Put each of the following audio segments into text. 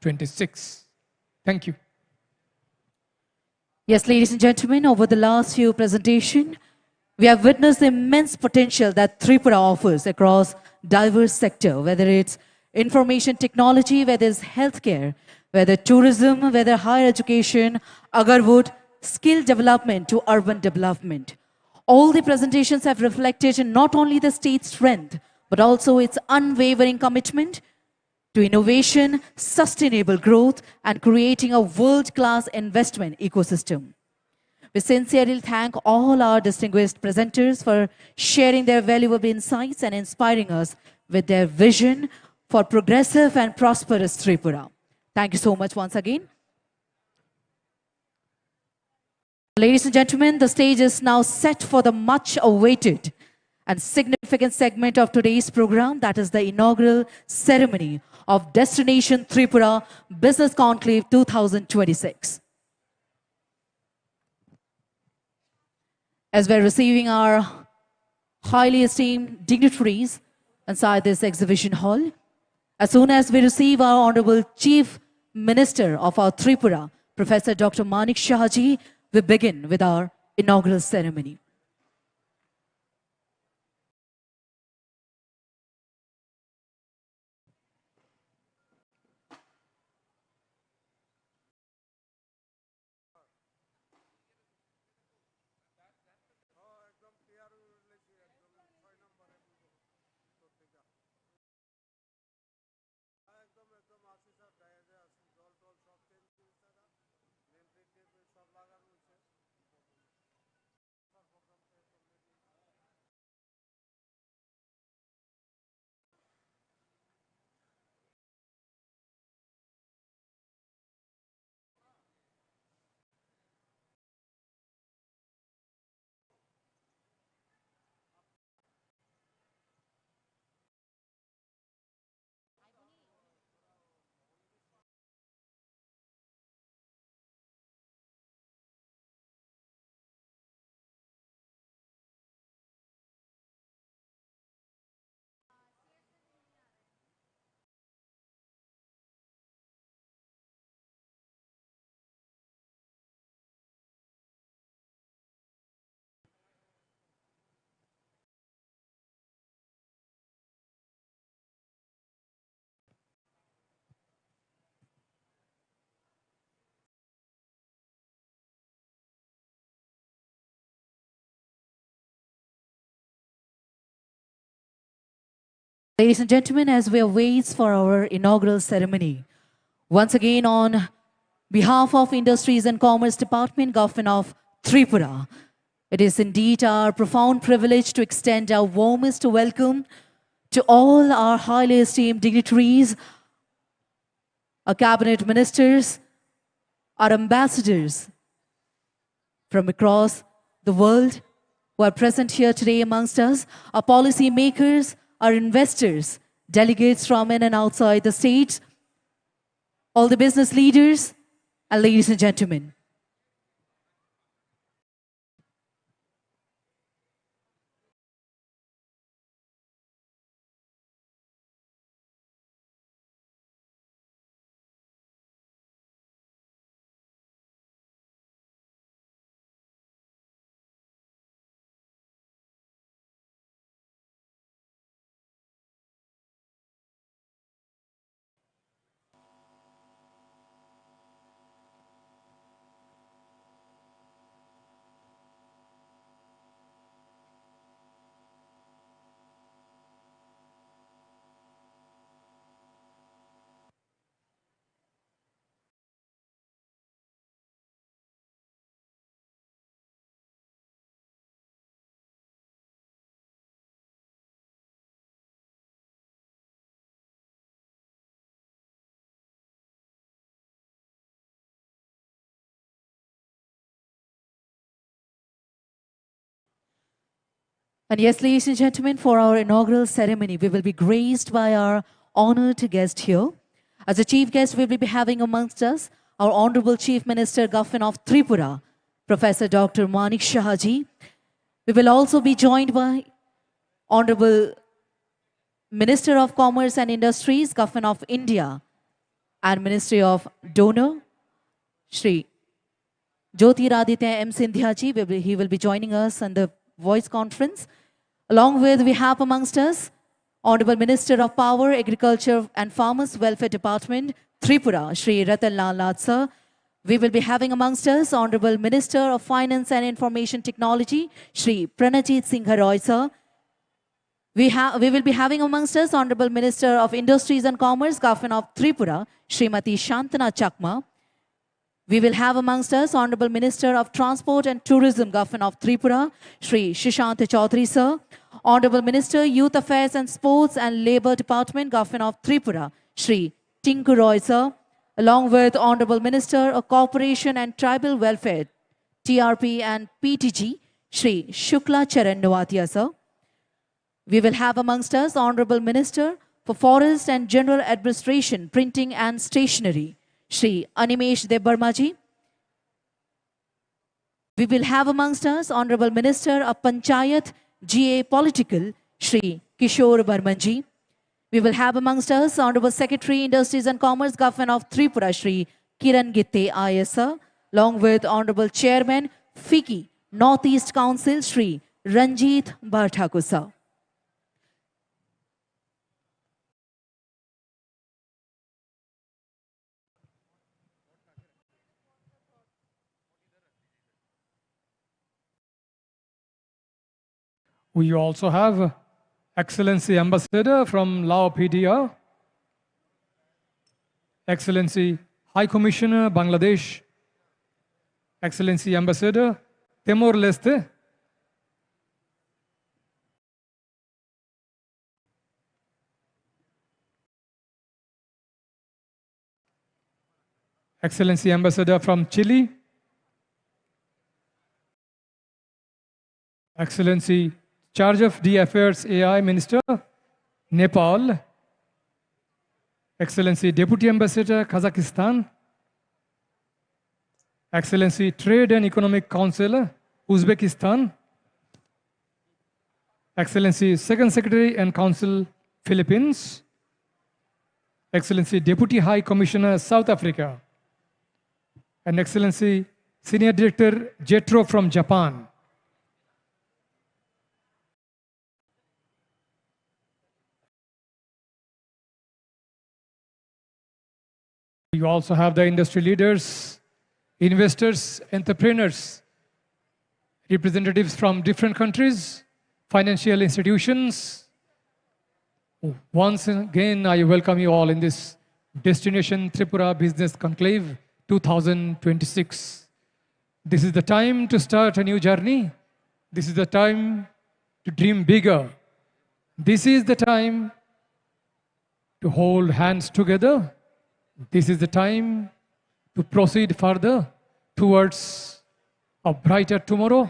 2026. Thank you. Yes, ladies and gentlemen, over the last few presentations, we have witnessed the immense potential that Tripura offers across diverse sectors, whether it's information technology, whether it's healthcare, whether tourism, whether higher education, agarwood, skill development to urban development. All the presentations have reflected in not only the state's strength, but also its unwavering commitment to innovation, sustainable growth, and creating a world-class investment ecosystem. We sincerely thank all our distinguished presenters for sharing their valuable insights and inspiring us with their vision for progressive and prosperous Tripura. Thank you so much once again. Ladies and gentlemen, the stage is now set for the much awaited and significant segment of today's program, that is the inaugural ceremony of Destination Tripura Business Conclave 2026. As we're receiving our highly esteemed dignitaries inside this exhibition hall, as soon as we receive our Honorable Chief Minister of our Tripura, Professor Dr. Manik Shahaji, we begin with our inaugural ceremony. Ladies and gentlemen, as we await for our inaugural ceremony, once again on behalf of Industries and Commerce Department, Government of Tripura, it is indeed our profound privilege to extend our warmest welcome to all our highly esteemed dignitaries, our cabinet ministers, our ambassadors from across the world who are present here today amongst us, our policy makers, our investors, delegates from in and outside the state, all the business leaders, and ladies and gentlemen. And yes, ladies and gentlemen, for our inaugural ceremony, we will be graced by our honored guest here. As a chief guest, we will be having amongst us our Honorable Chief Minister, Government of Tripura, Professor Dr. Manik Shahaji. We will also be joined by Honorable Minister of Commerce and Industries, Government of India, and Ministry of Donor, Shri Jyotiraditya M. Sindhya ji. He will be joining us on the voice conference. Along with, we have amongst us Honorable Minister of Power, Agriculture and Farmers Welfare Department, Tripura, Shri Ratan Lal Nath sir. We will be having amongst us Honorable Minister of Finance and Information Technology, Shri Pranajit Singh Roy sir. We will be having amongst us Honorable Minister of Industries and Commerce, Government of Tripura, Srimati Shantana Chakma. We will have amongst us Honorable Minister of Transport and Tourism, Government of Tripura, Shri Shishant Chaudhary sir. Honorable Minister, Youth Affairs and Sports and Labour Department, Government of Tripura, Shri Tinku Roy sir. Along with Honorable Minister of Corporation and Tribal Welfare, TRP and PTG, Shri Shukla Charan Noatia sir. We will have amongst us Honorable Minister for Forest and General Administration, Printing and Stationery, Shri Animesh Debbarma ji. We will have amongst us Honorable Minister of Panchayat, GA Political, Shri Kishore Barman ji. We will have amongst us Honorable Secretary, Industries and Commerce, Government of Tripura, Shri Kiran Gitte ISR, along with Honorable Chairman, FICCI, Northeast Council, Shri Ranjit Bharthakur sir. We also have Excellency Ambassador from Lao PDR, Excellency High Commissioner Bangladesh, Excellency Ambassador Timor-Leste, Excellency Ambassador from Chile, Excellency Charge of D Affairs AI Minister, Nepal, Excellency Deputy Ambassador Kazakhstan, Excellency Trade and Economic Council Uzbekistan, Excellency Second Secretary and Council Philippines, Excellency Deputy High Commissioner South Africa, and Excellency Senior Director JETRO from Japan. You also have the industry leaders, investors, entrepreneurs, representatives from different countries, financial institutions. Once again, I welcome you all in this Destination Tripura Business Conclave 2026. This is the time to start a new journey. This is the time to dream bigger. This is the time to hold hands together. This is the time to proceed further towards a brighter tomorrow,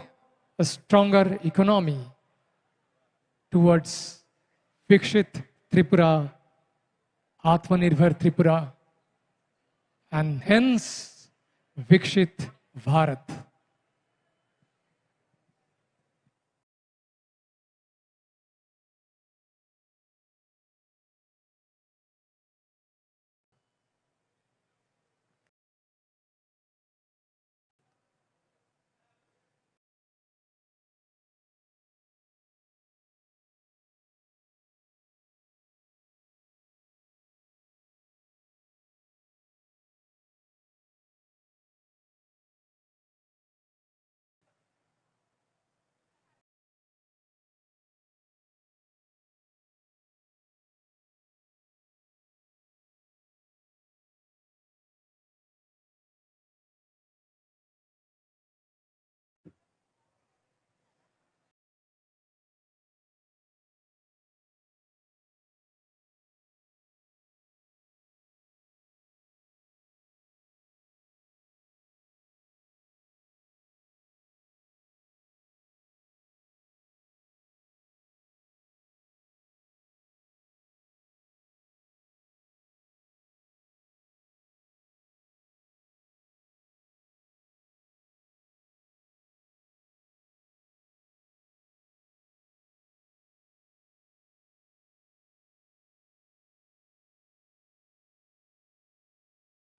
a stronger economy, towards Vikshit Tripura, Atmanirbhar Tripura, and hence Vikshit Bharat.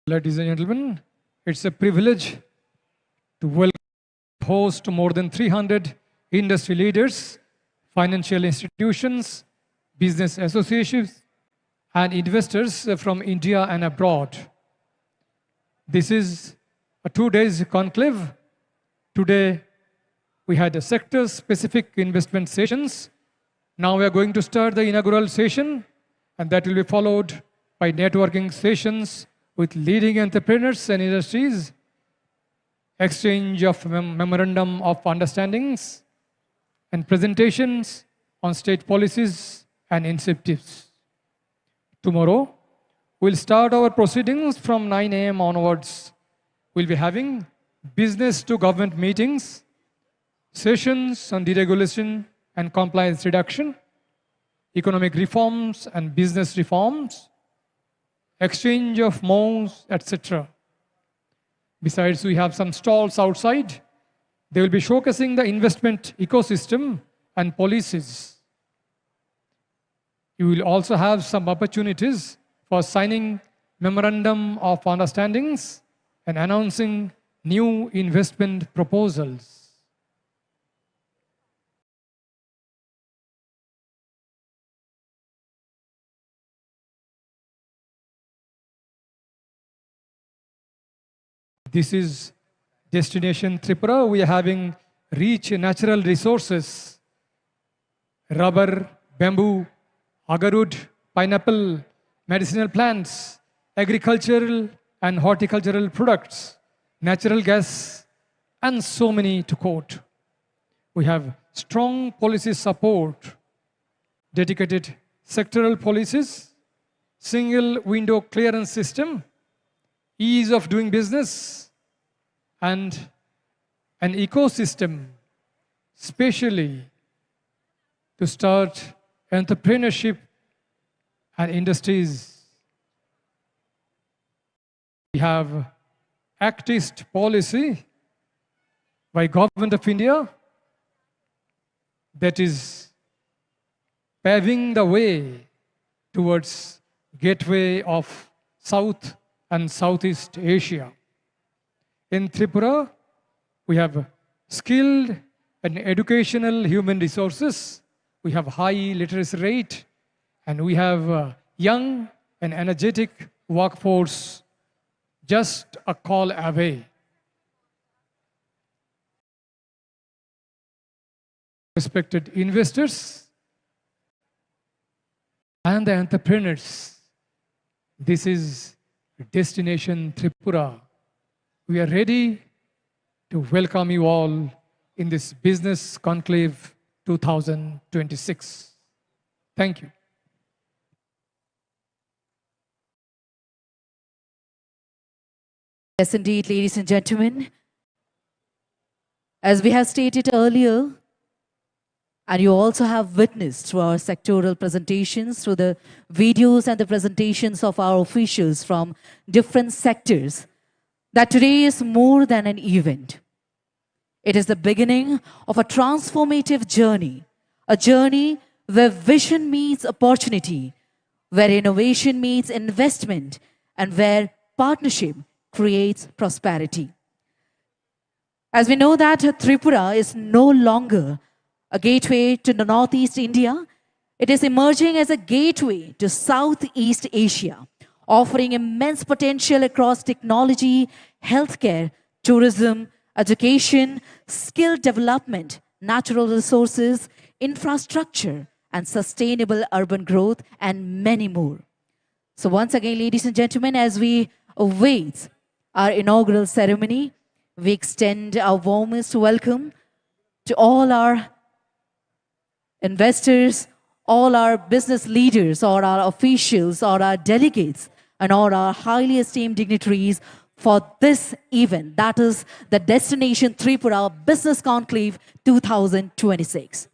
Ladies and gentlemen, it's a privilege to welcome host more than 300 industry leaders, financial institutions, business associations, and investors from India and abroad. This is a 2 days conclave. Today, we had a sector-specific investment sessions. Now we are going to start the inaugural session, and that will be followed by networking sessions with leading entrepreneurs and industries, exchange of memorandum of understandings, and presentations on state policies and incentives. Tomorrow, we'll start our proceedings from 9 a.m. onwards. We'll be having business to government meetings, sessions on deregulation and compliance reduction, economic reforms and business reforms, exchange of modes, etc. Besides, we have some stalls outside. They will be showcasing the investment ecosystem and policies. You will also have some opportunities for signing memorandum of understandings and announcing new investment proposals. This is Destination Tripura. We are having rich natural resources, rubber, bamboo, agarwood, pineapple, medicinal plants, agricultural and horticultural products, natural gas, and so many to quote. We have strong policy support, dedicated sectoral policies, single window clearance system, ease of doing business, and an ecosystem, especially to start entrepreneurship and industries. We have Act East policy by Government of India that is paving the way towards gateway of South and Southeast Asia. In Tripura, we have skilled and educational human resources. We have high literacy rate, and we have a young and energetic workforce just a call away. Respected investors and the entrepreneurs, this is Destination Tripura. We are ready to welcome you all in this Business Conclave 2026. Thank you. Yes, indeed, ladies and gentlemen. As we have stated earlier, and you also have witnessed through our sectoral presentations, through the videos and the presentations of our officials from different sectors, that today is more than an event. It is the beginning of a transformative journey, a journey where vision meets opportunity, where innovation meets investment, and where partnership creates prosperity. As we know that Tripura is no longer a gateway to the Northeast India, it is emerging as a gateway to Southeast Asia, offering immense potential across technology, healthcare, tourism, education, skill development, natural resources, infrastructure, and sustainable urban growth, and many more. So once again, ladies and gentlemen, as we await our inaugural ceremony, we extend our warmest welcome to all our investors, all our business leaders, or our officials, or our delegates, and all our highly esteemed dignitaries for this event, that is the Destination Tripura Business Conclave 2026.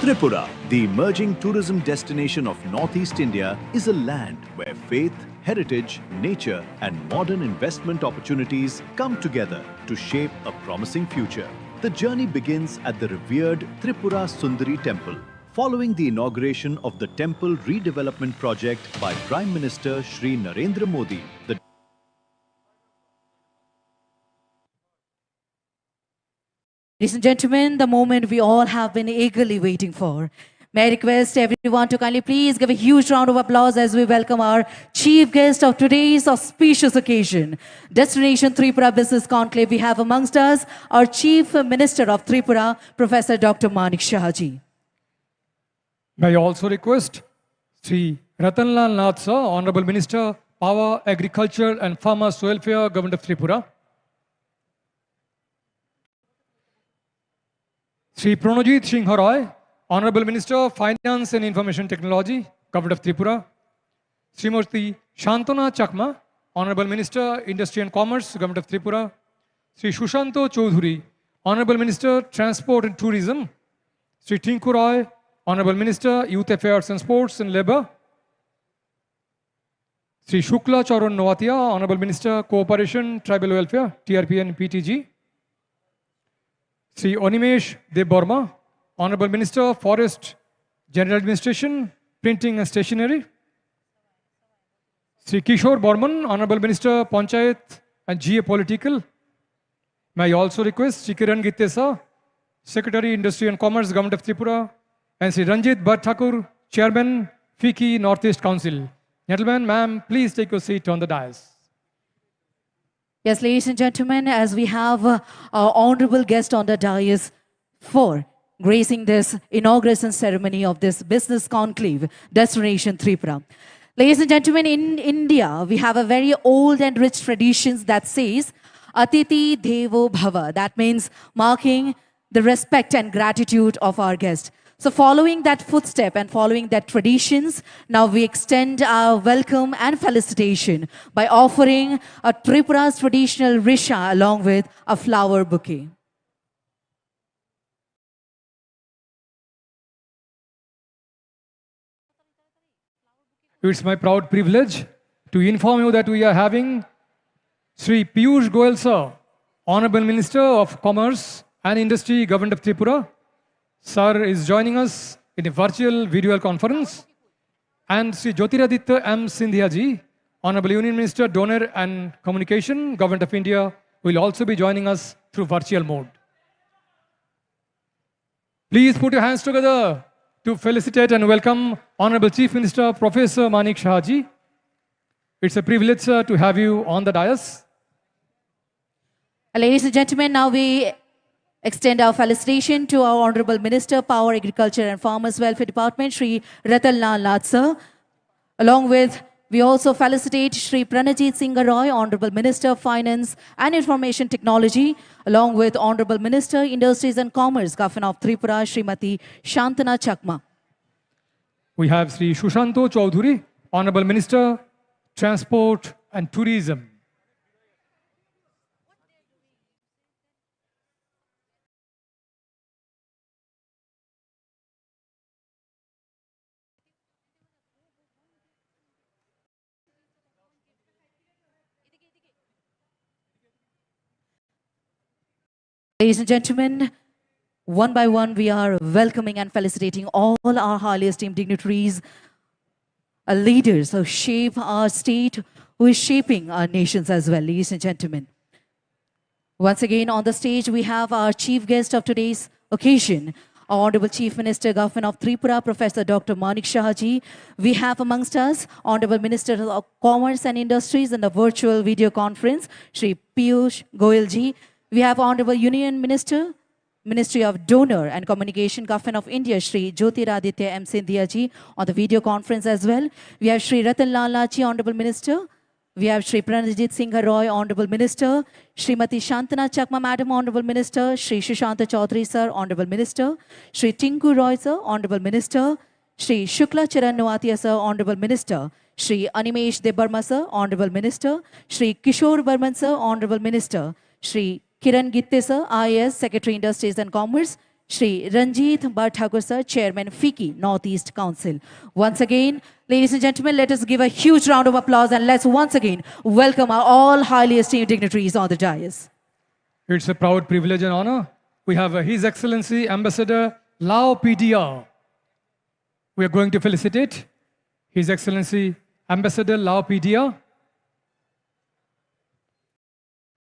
Tripura, the emerging tourism destination of Northeast India, is a land where faith, heritage, nature, and modern investment opportunities come together to shape a promising future. The journey begins at the revered Tripura Sundari Temple. Following the inauguration of the temple redevelopment project by Prime Minister Shri Narendra Modi, the Ladies and gentlemen, the moment we all have been eagerly waiting for. May I request everyone to kindly please give a huge round of applause as we welcome our chief guest of today's auspicious occasion. Destination Tripura Business Conclave, we have amongst us our Chief Minister of Tripura, Professor Dr. Manik Shahaji. May I also request Sri Ratanlal Nath Sir, Honorable Minister, Power, Agriculture and Farmers Welfare, Government of Tripura. Sri Pranajit Singh Roy, Honorable Minister of Finance and Information Technology, Government of Tripura. Srimurti Shantana Chakma, Honorable Minister, Industry and Commerce, Government of Tripura. Sri Shushanto Choudhury, Honorable Minister, Transport and Tourism. Sri Tinku Roy, Honorable Minister, Youth Affairs and Sports and Labour. Sri Shukla Charan Noatia, Honorable Minister, Cooperation, Tribal Welfare, TRP and PTG. Sri Onimesh Debbarma, Honorable Minister, Forest, General Administration, Printing and Stationery. Sri Kishore Borman, Honorable Minister, Panchayat and GA Political. May I also request Sri Kiran Gittesa, Secretary, Industry and Commerce, Government of Tripura, and Sri Ranjit Bhatt Thakur, Chairman, FICCI Northeast Council. Gentlemen, ma'am, please take your seat on the dais. Yes, ladies and gentlemen, as we have our honorable guest on the dais for gracing this inauguration ceremony of this business conclave, Destination Tripura. Ladies and gentlemen, in India, we have a very old and rich traditions that says, Atiti Devo Bhava. That means marking the respect and gratitude of our guest. So following that footstep and following that traditions, now we extend our welcome and felicitation by offering a Tripura's traditional risha along with a flower bouquet. It's my proud privilege to inform you that we are having Sri Piyush Goyal Sir, Honorable Minister of Commerce and Industry, Government of Tripura. Sir is joining us in a virtual video conference. And Sri Jyotiraditya M. Scindia Ji, Honorable Union Minister, Donor and Communication, Government of India, will also be joining us through virtual mode. Please put your hands together to felicitate and welcome Honorable Chief Minister, Professor Manik Shahaji. It's a privilege, sir, to have you on the dais. Ladies and gentlemen, now we extend our felicitation to our Honorable Minister, Power, Agriculture and Farmers Welfare Department, Shri Ratanlal Nath Sir. Along with, we also felicitate Shri Pranajit Singh Roy, Honorable Minister of Finance and Information Technology, along with Honorable Minister, Industries and Commerce, Governor of Tripura, Srimati Shantana Chakma. We have Sri Shushanto Choudhury, Honorable Minister, Transport and Tourism. Ladies and gentlemen, one by one, we are welcoming and felicitating all our highly esteemed dignitaries, leaders who shape our state, who is shaping our nations as well, ladies and gentlemen. Once again, on the stage, we have our chief guest of today's occasion, our Honorable Chief Minister, Government of Tripura, Professor Dr. Manik Shahaji. We have amongst us Honorable Minister of Commerce and Industries in the virtual video conference, Shri Piyush Goyal Ji. We have Honorable Union Minister, Ministry of Donor and Communication, Government of India, Shri Jyotiraditya M. Scindia Ji on the video conference as well. We have Shri Ratanlal Nath Ji, Honorable Minister. We have Shri Pranajit Singh Roy, Honorable Minister. Srimati Shantana Chakma, Madam, Honorable Minister. Shri Shushanta Chaudhary, Sir, Honorable Minister. Shri Tinku Roy, Sir, Honorable Minister. Shri Shukla Charan Noatia, Sir, Honorable Minister. Shri Animesh Debbarma, Sir, Honorable Minister. Shri Kishore Barman, Sir, Honorable Minister. Shri Kiran Gitte, Sir, IAS, Secretary, Industries and Commerce. Shri Ranjit Barthakur sir, Chairman FICCI Northeast Council. Once again, ladies and gentlemen, let us give a huge round of applause and let's once again welcome our all highly esteemed dignitaries on the dais. It's a proud privilege and honor. We have His Excellency Ambassador Lao PDR. We are going to felicitate His Excellency Ambassador Lao PDR.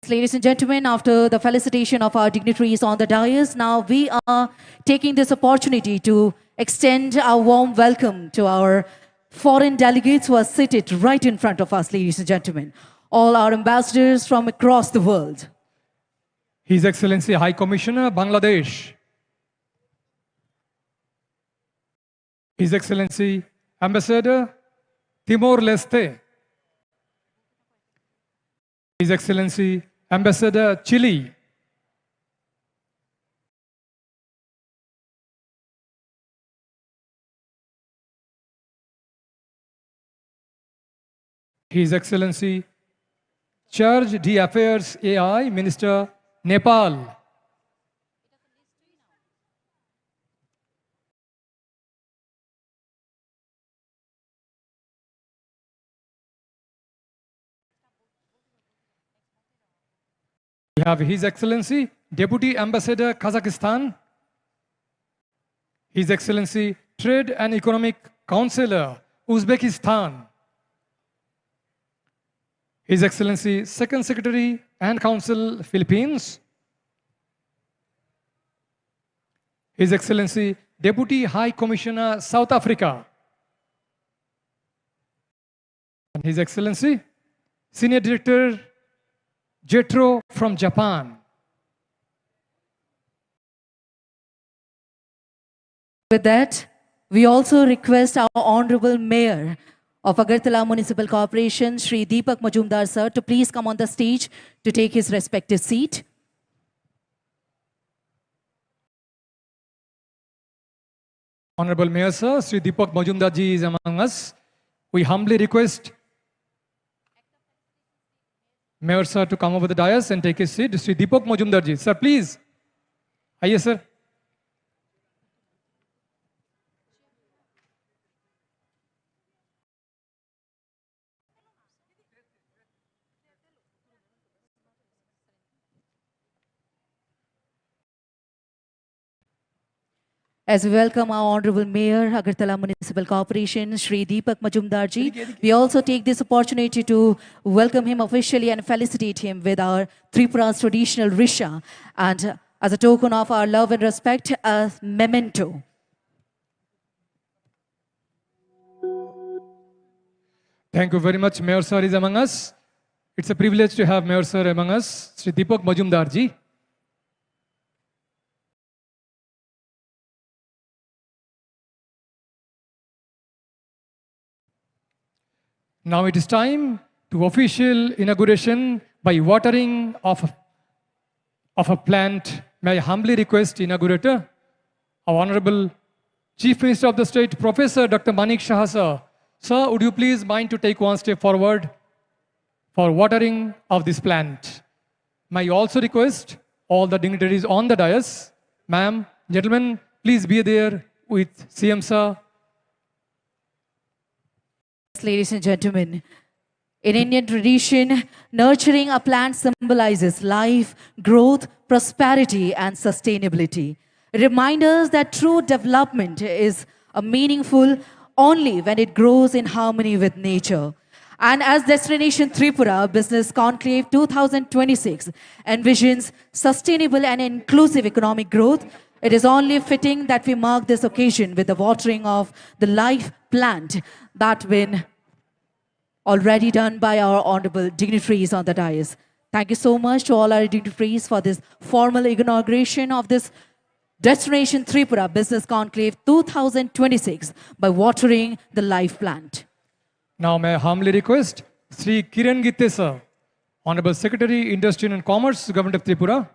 Ladies and gentlemen, after the felicitation of our dignitaries on the dais, now we are taking this opportunity to extend our warm welcome to our foreign delegates who are seated right in front of us, ladies and gentlemen. All our ambassadors from across the world. His Excellency High Commissioner, Bangladesh. His Excellency Ambassador, Timor-Leste. His Excellency Ambassador, Chile. His Excellency Charge d'Affaires AI Minister, Nepal. We have His Excellency Deputy Ambassador, Kazakhstan. His Excellency Trade and Economic Counselor, Uzbekistan. His Excellency Second Secretary and Council, Philippines. His Excellency Deputy High Commissioner, South Africa. And His Excellency Senior Director, JETRO from Japan. With that, we also request our Honorable Mayor of Agartala Municipal Corporation, Shri Deepak Majumdar sir, to please come on the stage to take his respective seat. Honorable Mayor sir, Shri Deepak Majumdar ji is among us. We humbly request Mayor sir to come over the dais and take his seat. Shri Deepak Majumdar ji, sir, please. Aye, sir. As we welcome our Honorable Mayor, Agartala Municipal Corporation, Shri Deepak Majumdar ji, we also take this opportunity to welcome him officially and felicitate him with our Tripura's traditional Risha, and as a token of our love and respect, a memento. Thank you very much. Mayor sir is among us. It's a privilege to have Mayor sir among us, Shri Deepak Majumdar ji. Now it is time to official inauguration by watering of a plant. May I humbly request inaugurator, our Honorable Chief Minister of the State, Professor Dr. Manik Shah sir. Sir, would you please mind to take one step forward for watering of this plant? May I also request all the dignitaries on the dais, ma'am, gentlemen, please be there with CM sir. Ladies and gentlemen, in Indian tradition, nurturing a plant symbolizes life, growth, prosperity, and sustainability. Remind us that true development is meaningful only when it grows in harmony with nature. And as Destination Tripura Business Conclave 2026 envisions sustainable and inclusive economic growth, it is only fitting that we mark this occasion with the watering of the life plant that been already done by our honorable dignitaries on the dais. Thank you so much to all our dignitaries for this formal inauguration of this Destination Tripura Business Conclave 2026 by watering the life plant. Now may I humbly request Sri Kiran Gitte sir, Honorable Secretary, Industry and Commerce, Government of Tripura.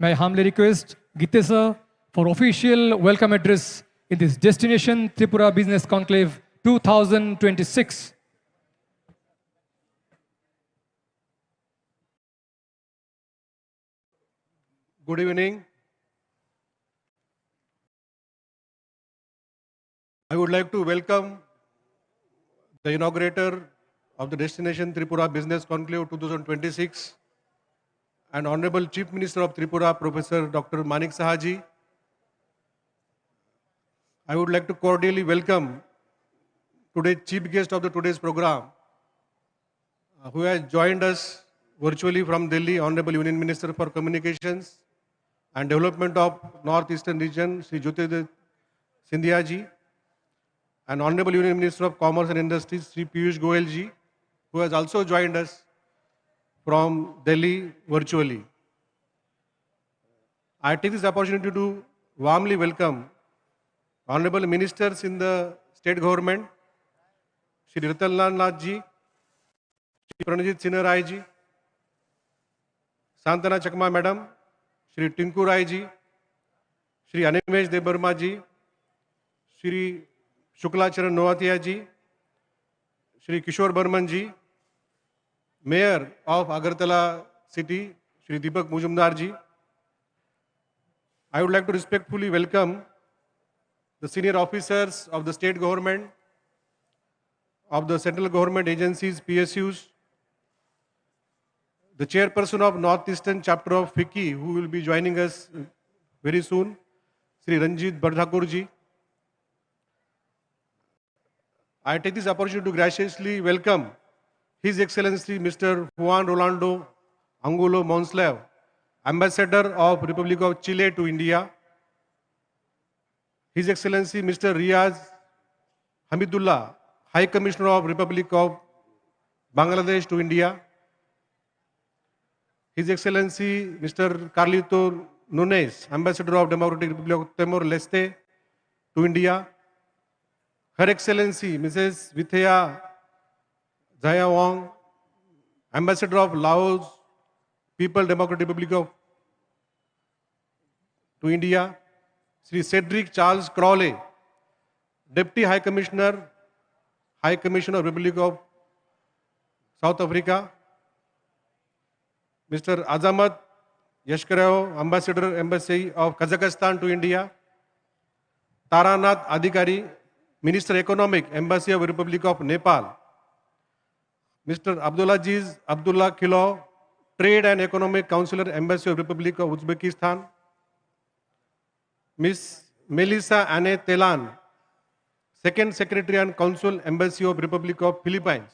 May I humbly request Gitte sir for official welcome address in this Destination Tripura Business Conclave 2026. Good evening. I would like to welcome the inaugurator of the Destination Tripura Business Conclave 2026 and Honorable Chief Minister of Tripura, Professor Dr. Manik Sahaji. I would like to cordially welcome today's chief guest of today's program, who has joined us virtually from Delhi, Honorable Union Minister for Communications and Development of Northeastern Region, Sri Jyotiraditya Scindia ji, and Honorable Union Minister of Commerce and Industries, Sri Piyush Goyal ji, who has also joined us from Delhi virtually. I take this opportunity to warmly welcome Honorable Ministers in the State Government, Shri Ritanlal Nath ji, Shri Pranajit Sinha Rai ji, Santana Chakma Madam, Shri Tinku Rai ji, Shri Animesh Debarma ji, Shri Shukla Charan Noatia ji, Shri Kishore Burman ji, Mayor of Agartala City, Shri Deepak Mujumdar ji. I would like to respectfully welcome the senior officers of the state government, of the central government agencies, PSUs, the chairperson of Northeastern chapter of FICCI, who will be joining us very soon, Sri Ranjit Bardhakur ji. I take this opportunity to graciously welcome His Excellency Mr. Juan Rolando Angulo Monsalve, Ambassador of Republic of Chile to India, His Excellency Mr. Riaz Hamidullah, High Commissioner of Republic of Bangladesh to India, His Excellency Mr. Carlito Nunes, Ambassador of Democratic Republic of Timor-Leste to India, Her Excellency Mrs. Vithaya Zaya Wong, Ambassador of Laos People Democratic Republic of to India, Sri Cedric Charles Crowley, Deputy High Commissioner, High Commissioner of Republic of South Africa, Mr. Azamat Yashkarev, Ambassador Embassy of Kazakhstan to India, Taranath Adhikari, Minister Economic, Embassy of Republic of Nepal, Mr. Abdulaziz Abdullah Kilo, Trade and Economic Counselor, Embassy of Republic of Uzbekistan, Ms. Melissa Anne Telan, Second Secretary and Consul, Embassy of Republic of Philippines.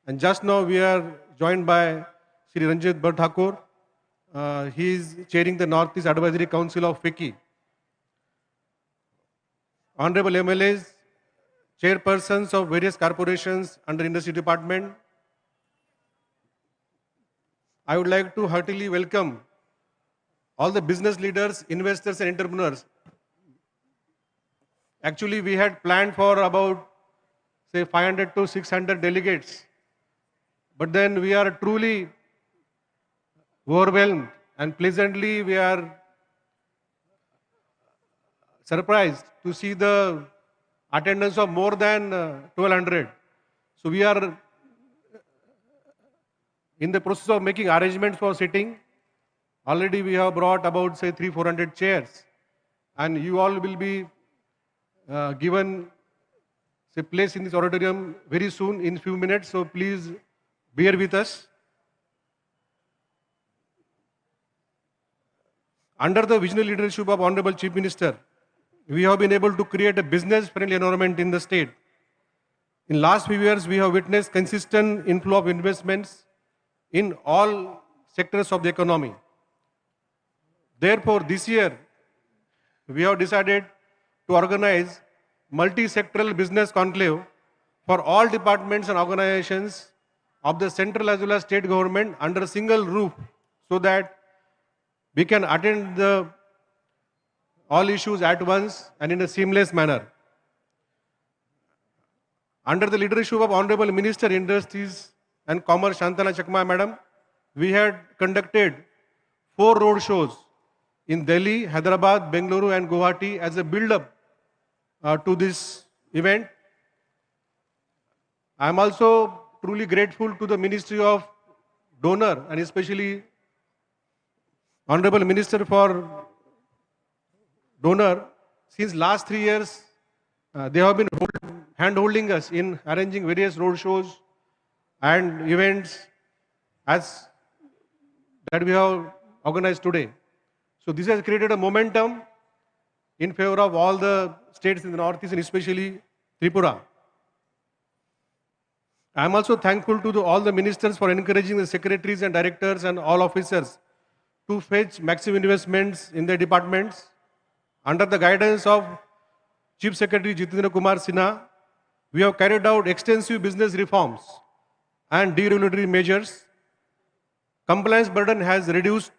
And just now we are joined by Sri Ranjit Bardhakur. He is chairing the Northeast Advisory Council of FICCI. Honorable MLAs, chairpersons of various corporations under Industry Department, I would like to heartily welcome all the business leaders, investors and entrepreneurs. Actually, we had planned for about, say, 500 to 600 delegates. But then we are truly overwhelmed and pleasantly we are surprised to see the attendance of more than 1200. So we are in the process of making arrangements for sitting. Already we have brought about, say, 300-400 chairs. And you all will be given, say, place in this auditorium very soon, in few minutes. So please bear with us. Under the visionary leadership of Honorable Chief Minister, we have been able to create a business-friendly environment in the state. In last few years, we have witnessed consistent inflow of investments in all sectors of the economy. Therefore, this year, we have decided to organize multi-sectoral business conclave for all departments and organizations of the central as well as state government under a single roof, so that we can attend all issues at once and in a seamless manner. Under the leadership of Honorable Minister Industries and Commerce Santana Chakma Madam, we had conducted 4 road shows in Delhi, Hyderabad, Bengaluru and Guwahati as a build-up to this event. I am also truly grateful to the Ministry of Donor and especially Honorable Minister for Donor. Since last 3 years, They have been hand-holding us in arranging various road shows and events as that we have organized today. So this has created a momentum in favor of all the states in the Northeast and especially Tripura. I am also thankful to all the ministers for encouraging the secretaries and directors and all officers to fetch maximum investments in their departments. Under the guidance of Chief Secretary Jitendra Kumar Sinha, we have carried out extensive business reforms and deregulatory measures. Compliance burden has reduced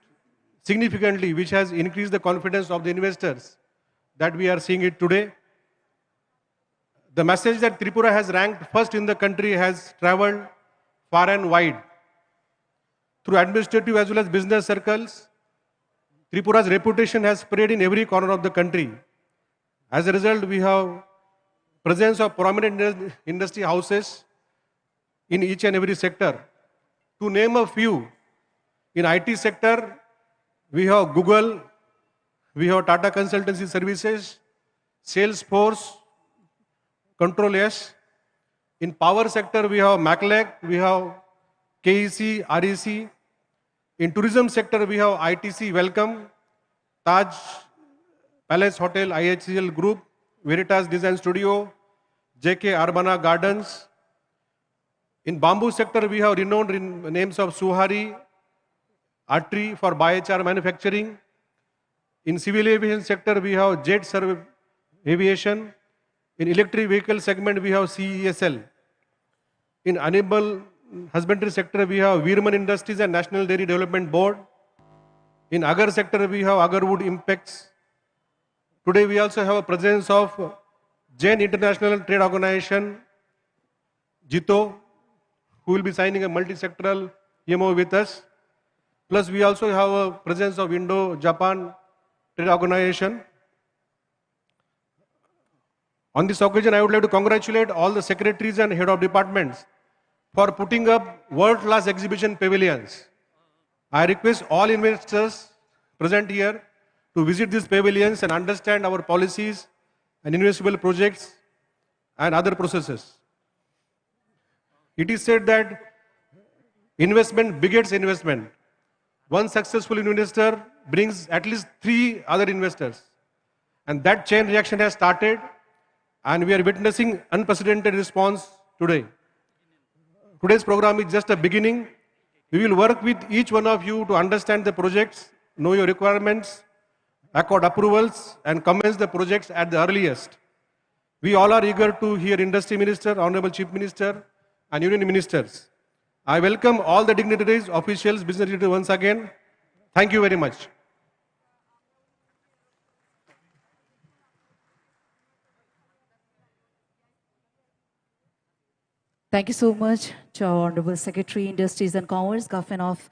significantly, which has increased the confidence of the investors that we are seeing it today. The message that Tripura has ranked first in the country has traveled far and wide. Through administrative as well as business circles, Tripura's reputation has spread in every corner of the country. As a result, we have presence of prominent industry houses in each and every sector. To name a few, in IT sector, we have Google, we have Tata Consultancy Services, Salesforce, Control S. In power sector, we have MACLEC, we have KEC, REC. In tourism sector, we have ITC Welcome, Taj Palace Hotel, IHCL Group, Veritas Design Studio, JK Arbana Gardens. In bamboo sector, we have renowned names of Suhari, Atri for biochar manufacturing. In civil aviation sector, we have Jet Serve Aviation. In electric vehicle segment, we have CESL. In animal husbandry sector, we have Veerman Industries and National Dairy Development Board. In Agar sector, we have Agarwood Impex. Today, we also have a presence of Jain International Trade Organization, JITO, who will be signing a multi-sectoral MOU with us. Plus, we also have a presence of Indo-Japan Trade Organization. On this occasion, I would like to congratulate all the secretaries and head of departments for putting up world-class exhibition pavilions. I request all investors present here to visit these pavilions and understand our policies and investable projects and other processes. It is said that investment begets investment. One successful investor brings at least 3 other investors. And that chain reaction has started, and we are witnessing unprecedented response today. Today's program is just a beginning. We will work with each one of you to understand the projects, know your requirements, accord approvals, and commence the projects at the earliest. We all are eager to hear Industry Minister, Honorable Chief Minister, and Union Ministers. I welcome all the dignitaries, officials, business leaders once again. Thank you very much. Thank you so much to our Honorable Secretary, Industries and Commerce, Government of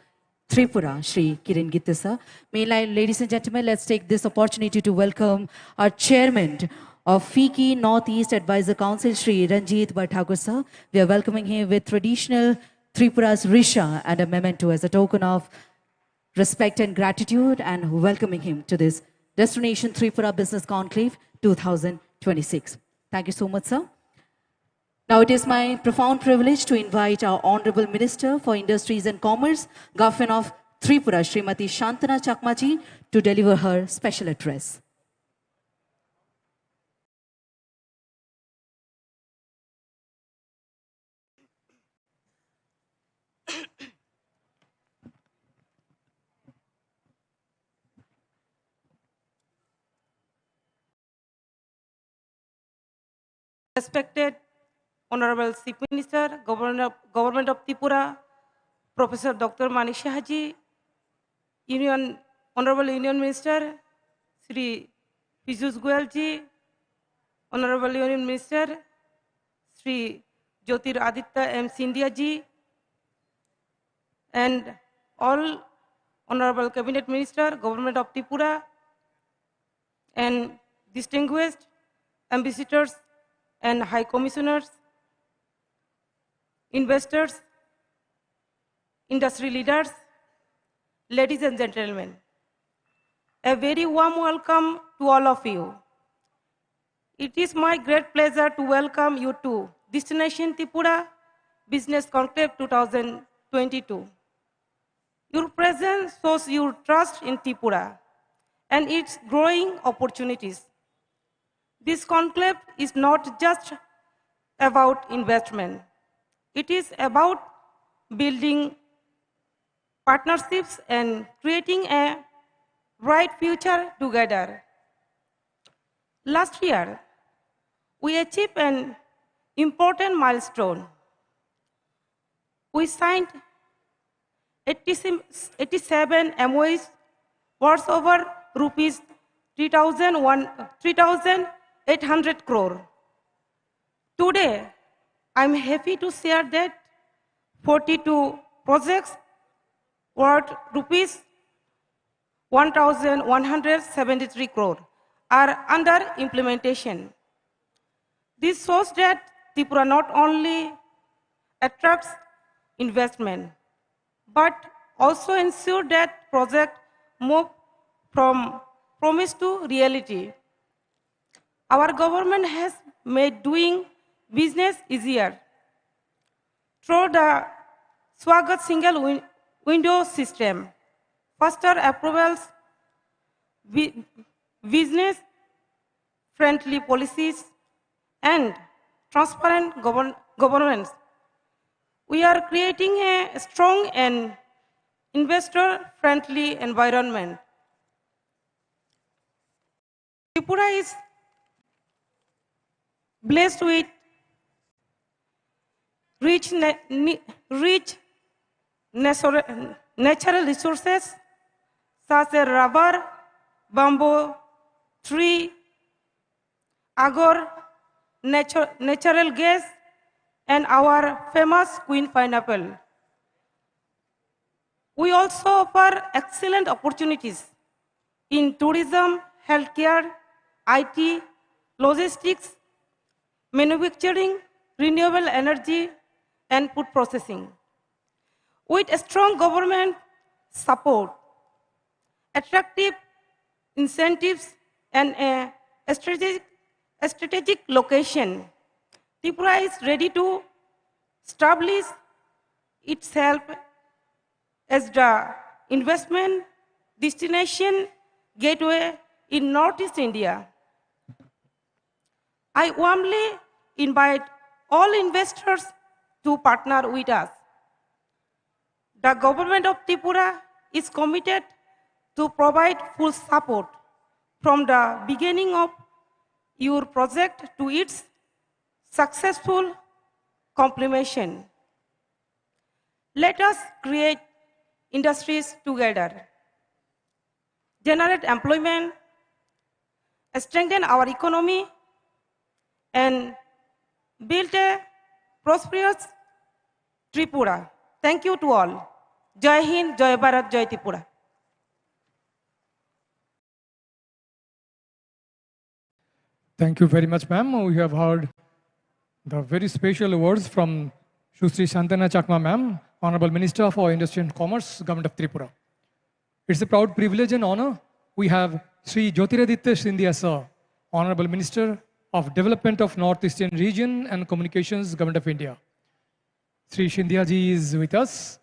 Tripura, Shri Kiran Gittisa. Meanwhile, ladies and gentlemen, let's take this opportunity to welcome our Chairman of FICCI Northeast Advisor Council, Shri Ranjit Bhatthakur sir. We are welcoming him with traditional Tripura's Risha and a memento as a token of respect and gratitude, and welcoming him to this Destination Tripura Business Conclave 2026. Thank you so much, sir. Now it is my profound privilege to invite our Honorable Minister for Industries and Commerce, Government of Tripura, Srimati Shantana Chakmaji, to deliver her special address. Respected Honorable Chief Minister, Government of Tripura, Professor Dr. Manik Sahaji, Honorable Union Minister, Sri Piyush Goyal ji, Honorable Union Minister, Sri Jyotir Aditya M. Scindia ji, and all Honorable Cabinet Minister, Government of Tripura, and distinguished ambassadors and High Commissioners, investors, industry leaders, ladies and gentlemen, a very warm welcome to all of you. It is my great pleasure to welcome you to Destination Tripura Business Conclave 2022. Your presence shows your trust in Tripura and its growing opportunities. This conclave is not just about investment. It is about building partnerships and creating a bright future together. Last year, we achieved an important milestone. We signed 87 MOUs worth over rupees 3,800 crore. Today, I'm happy to share that 42 projects worth rupees 1,173 crore are under implementation. This shows that Tripura not only attracts investment, but also ensure that projects move from promise to reality. Our government has made doing business easier through the Swagat single window system, faster approvals, business-friendly policies, and transparent governance. We are creating a strong and investor-friendly environment. Tripura is blessed with rich natural resources such as rubber, bamboo, tree, agar, natural gas, and our famous queen pineapple. We also offer excellent opportunities in tourism, healthcare, IT, logistics, manufacturing, renewable energy, and food processing. With a strong government support, attractive incentives, and a strategic location, Tripura is ready to establish itself as the investment destination gateway in Northeast India. I warmly invite all investors to partner with us. The government of Tripura is committed to provide full support from the beginning of your project to its successful completion. Let us create industries together, generate employment, strengthen our economy, and build a prosperous Tripura. Thank you to all. Jai Hind, Jai Bharat, Jai Tripura. Thank you very much, ma'am. We have heard the very special words from Shri Shantana Chakma ma'am, Honorable Minister for Industry and Commerce, Government of Tripura. It's a proud privilege and honor. We have Sri Jyotiraditya Scindia sir, Honorable Minister of Development of Northeastern Region and Communications, Government of India. Sri Scindia ji is with us.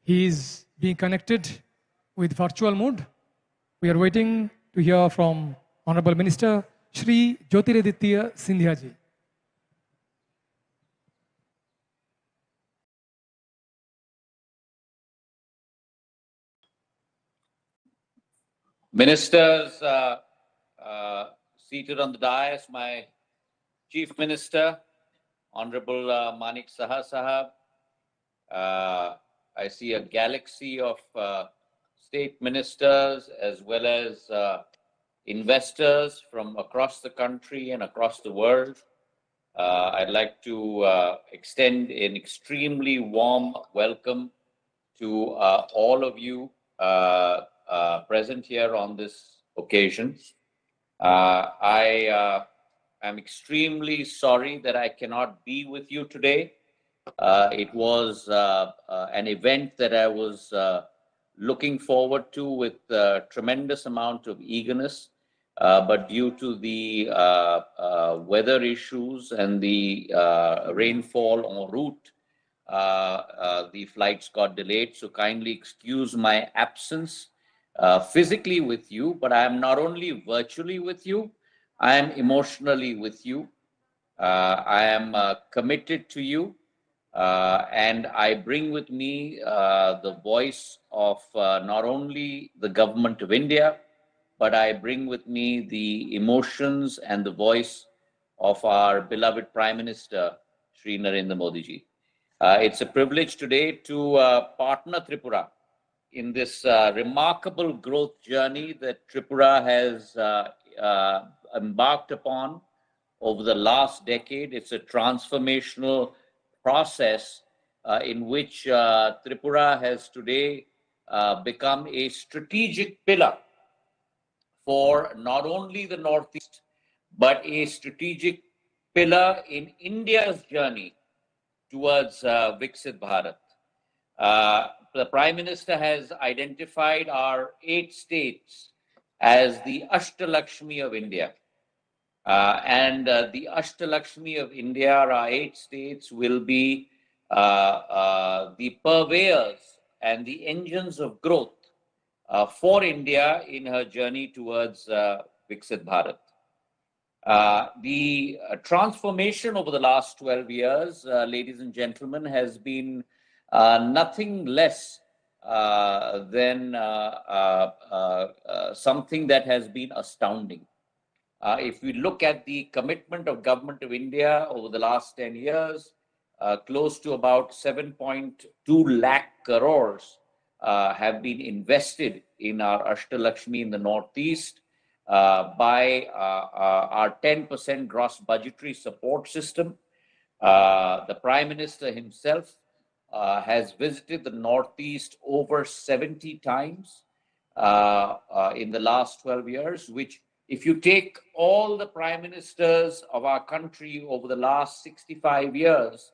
He is being connected with virtual mode. We are waiting to hear from Honorable Minister Sri Jyotiraditya Scindia ji. Ministers seated on the dais, my Chief Minister, Honorable Manik Saha Sahab. I see a galaxy of state ministers as well as investors from across the country and across the world. I'd like to extend an extremely warm welcome to all of you present here on this occasion. I am extremely sorry that I cannot be with you today. It was an event that I was looking forward to with a tremendous amount of eagerness. but due to the weather issues and the rainfall en route, the flights got delayed. So kindly excuse my absence physically with you, but I am not only virtually with you, I am emotionally with you. I am committed to you, and I bring with me the voice of not only the government of India, but I bring with me the emotions and the voice of our beloved Prime Minister, Sri Narendra Modi ji. It's a privilege today to partner Tripura in this remarkable growth journey that Tripura has embarked upon over the last decade. It's a transformational process in which Tripura has today become a strategic pillar for not only the Northeast, but a strategic pillar in India's journey towards Viksit Bharat. The Prime Minister has identified our 8 states as the Ashtalakshmi of India. The Ashtalakshmi of India, our 8 states, will be the purveyors and the engines of growth for India in her journey towards Viksit Bharat. The transformation over the last 12 years, ladies and gentlemen, has been nothing less than something that has been astounding. If we look at the commitment of Government of India over the last 10 years, close to about 7.2 lakh crores have been invested in our Ashtalakshmi in the Northeast by our 10% gross budgetary support system. The Prime Minister himself has visited the Northeast over 70 times in the last 12 years, which, if you take all the prime ministers of our country over the last 65 years,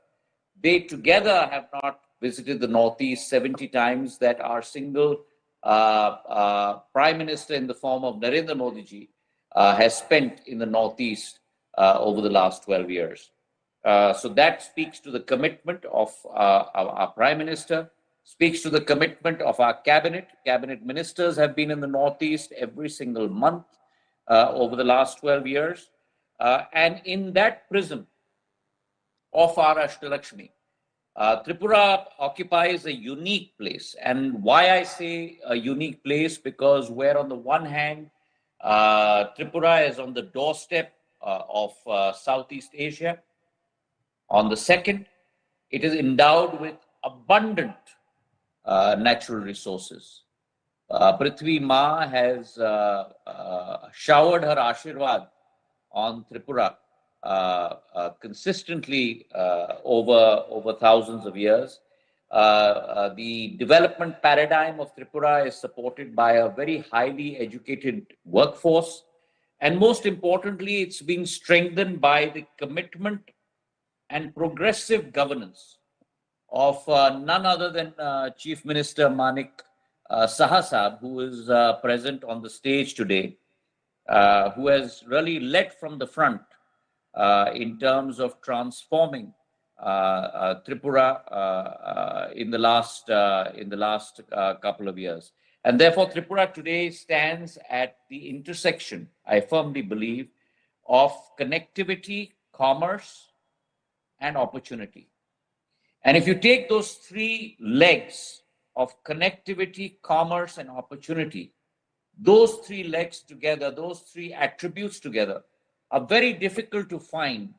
they together have not visited the Northeast 70 times that our single prime minister in the form of Narendra Modi ji has spent in the Northeast over the last 12 years. So that speaks to the commitment of our prime minister, speaks to the commitment of our cabinet. Cabinet ministers have been in the Northeast every single month over the last 12 years. And in that prism of our Ashtalakshmi, Tripura occupies a unique place. And why I say a unique place, because where on the one hand, Tripura is on the doorstep of Southeast Asia. On the second, it is endowed with abundant natural resources. Prithvi Ma has showered her Ashirwad on Tripura consistently over thousands of years. The development paradigm of Tripura is supported by a very highly educated workforce. And most importantly, it's been strengthened by the commitment and progressive governance of none other than Chief Minister Manik Saha, who is present on the stage today, who has really led from the front in terms of transforming Tripura in the last couple of years. And therefore, Tripura today stands at the intersection, I firmly believe, of connectivity, commerce, and opportunity. And if you take those 3 legs of connectivity, commerce, and opportunity, those 3 legs together, those 3 attributes together, are very difficult to find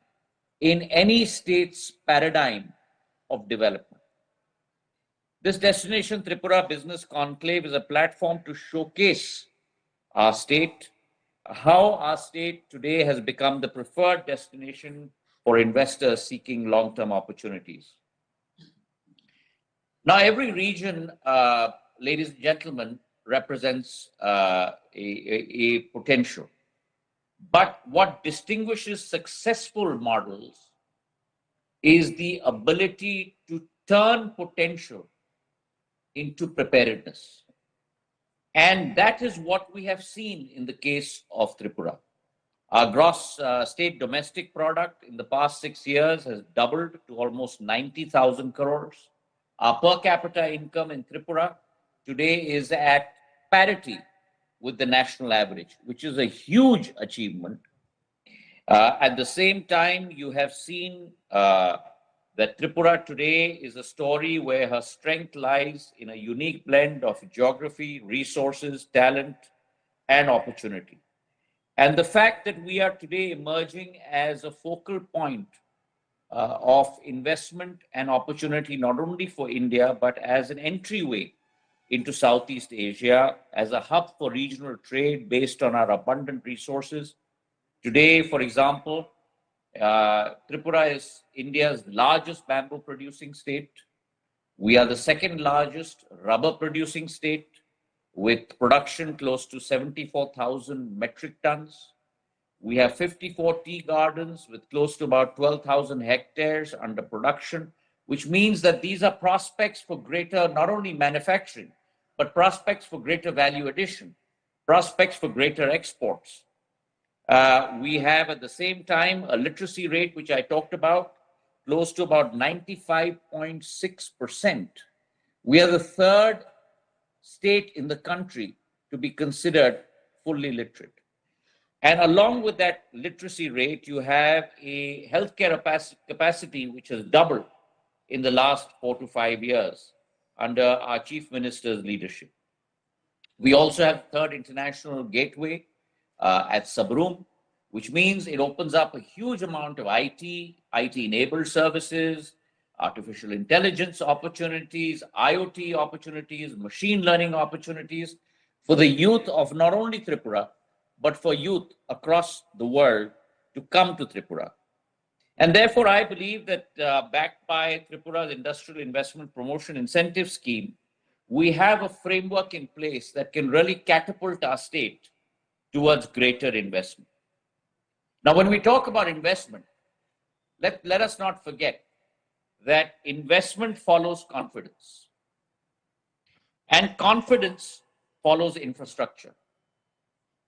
in any state's paradigm of development. This Destination Tripura Business Conclave is a platform to showcase our state, how our state today has become the preferred destination for investors seeking long-term opportunities. Now, every region, ladies and gentlemen, represents a potential. But what distinguishes successful models is the ability to turn potential into preparedness. And that is what we have seen in the case of Tripura. Our gross state domestic product in the past 6 years has doubled to almost 90,000 crores. Our per capita income in Tripura today is at parity with the national average, which is a huge achievement. At the same time, you have seen that Tripura today is a story where her strength lies in a unique blend of geography, resources, talent, and opportunity. And the fact that we are today emerging as a focal point of investment and opportunity, not only for India, but as an entryway into Southeast Asia, as a hub for regional trade based on our abundant resources. Today, for example, Tripura is India's largest bamboo producing state. We are the second largest rubber producing state, with production close to 74,000 metric tons. We have 54 tea gardens with close to about 12,000 hectares under production, which means that these are prospects for greater, not only manufacturing, but prospects for greater value addition, prospects for greater exports. We have at the same time a literacy rate, which I talked about, close to about 95.6%. We are the third state in the country to be considered fully literate. And along with that literacy rate, you have a healthcare capacity which has doubled in the last 4 to 5 years under our Chief Minister's leadership. We also have third international gateway at Sabroom, which means it opens up a huge amount of IT-enabled services, artificial intelligence opportunities, IoT opportunities, machine learning opportunities for the youth of not only Tripura, but for youth across the world to come to Tripura. And therefore, I believe that backed by Tripura's Industrial Investment Promotion Incentive Scheme, we have a framework in place that can really catapult our state towards greater investment. Now, when we talk about investment, let us not forget that investment follows confidence, and confidence follows infrastructure,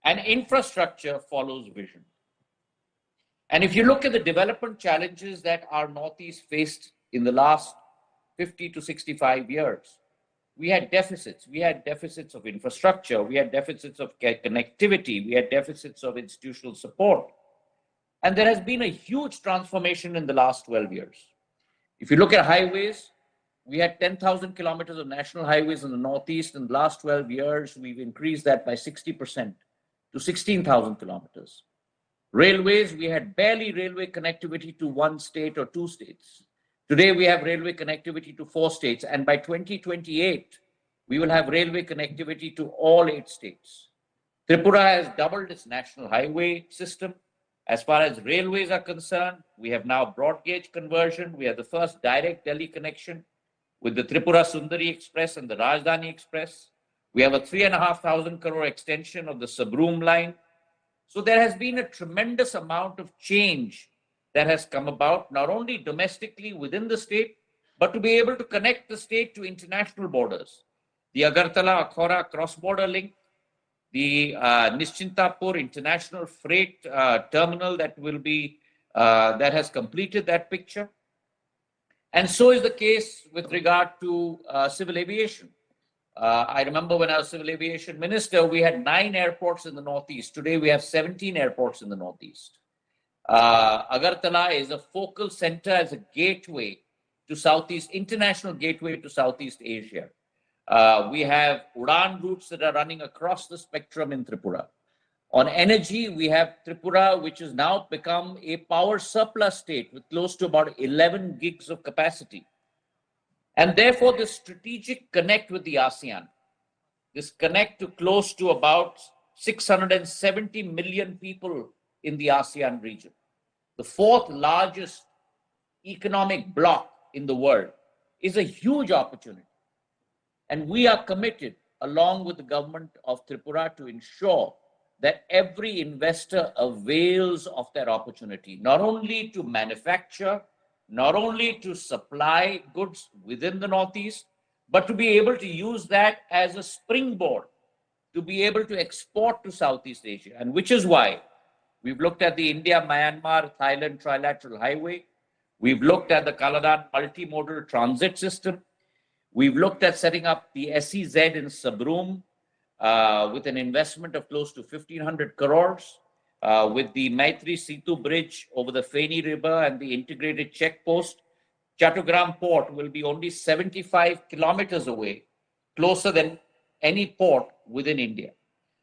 and infrastructure follows vision. And if you look at the development challenges that our Northeast faced in the last 50 to 65 years, we had deficits. We had deficits of infrastructure. We had deficits of connectivity. We had deficits of institutional support. And there has been a huge transformation in the last 12 years. If you look at highways, we had 10,000 kilometers of national highways in the Northeast. In the last 12 years, we've increased that by 60% to 16,000 kilometers. Railways, we had barely railway connectivity to one state or two states. Today, we have railway connectivity to 4 states. And by 2028, we will have railway connectivity to all 8 states. Tripura has doubled its national highway system. As far as railways are concerned, we have now broad gauge conversion. We have the first direct Delhi connection with the Tripura Sundari Express and the Rajdhani Express. We have a 3,500 crore extension of the Sabroom line. So there has been a tremendous amount of change that has come about, not only domestically within the state, but to be able to connect the state to international borders. The Agartala-Akhora cross-border link, the Nischintapur International Freight Terminal that will be, that has completed that picture. And so is the case with regard to civil aviation. I remember when I was civil aviation minister, we had 9 airports in the Northeast. Today, we have 17 airports in the Northeast. Agartala is a focal center as a gateway to Southeast, international gateway to Southeast Asia. We have Udan routes that are running across the spectrum in Tripura. On energy, we have Tripura, which has now become a power surplus state with close to about 11 gigs of capacity. And therefore, this strategic connect with the ASEAN, this connect to close to about 670 million people in the ASEAN region, the 4th largest economic bloc in the world, is a huge opportunity. And we are committed, along with the government of Tripura, to ensure that every investor avails of that opportunity, not only to manufacture, not only to supply goods within the Northeast, but to be able to use that as a springboard to be able to export to Southeast Asia. And which is why we've looked at the India-Myanmar, Thailand trilateral highway. We've looked at the Kaladan multimodal transit system. We've looked at setting up the SEZ in Sabroom with an investment of close to 1,500 crores, with the Maitri Setu bridge over the Feni River and the integrated check post. Chattogram port will be only 75 kilometers away, closer than any port within India.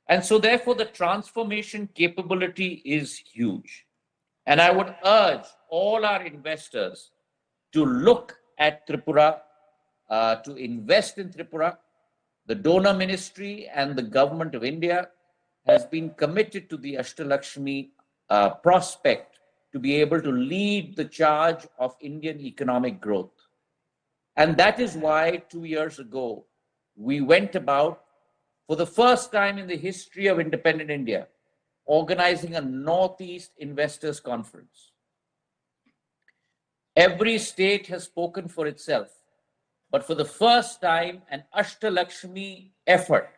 And so therefore the transformation capability is huge. And I would urge all our investors to look at Tripura, to invest in Tripura. The donor ministry and the government of India has been committed to the Ashtalakshmi prospect to be able to lead the charge of Indian economic growth. And that is why 2 years ago, we went about, for the first time in the history of independent India, organizing a Northeast Investors Conference. Every state has spoken for itself, but for the first time, an Ashtalakshmi effort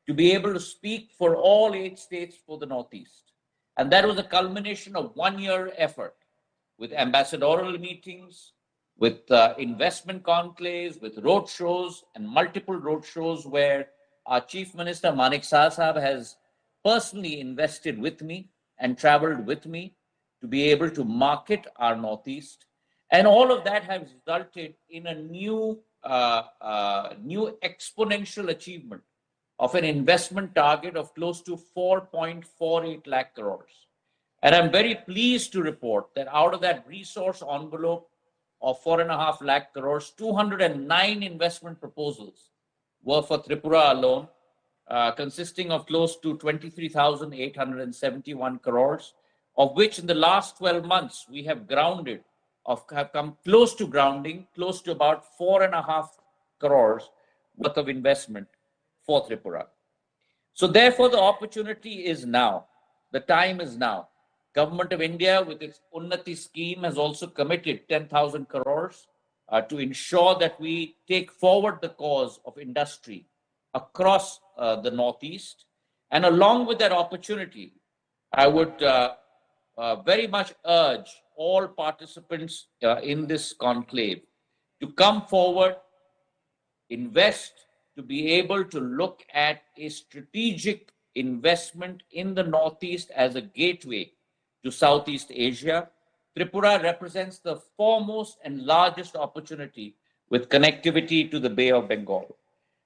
to be able to speak for all 8 states for the Northeast. And that was a culmination of 1-year effort with ambassadorial meetings, with investment conclaves, with roadshows and multiple roadshows where our Chief Minister Manik Sahab has personally invested with me and traveled with me to be able to market our Northeast. And all of that has resulted in a new exponential achievement of an investment target of close to 4.48 lakh crores. And I'm very pleased to report that out of that resource envelope of 4.5 lakh crores, 209 investment proposals were for Tripura alone, consisting of close to 23,871 crores, of which in the last 12 months we have come close to grounding, close to about 4.5 crores worth of investment for Tripura. So therefore the opportunity is now, the time is now. Government of India with its Unnati scheme has also committed 10,000 crores to ensure that we take forward the cause of industry across the Northeast. And along with that opportunity, I would very much urge all participants in this conclave to come forward, invest, to be able to look at a strategic investment in the Northeast as a gateway to Southeast Asia. Tripura represents the foremost and largest opportunity with connectivity to the Bay of Bengal.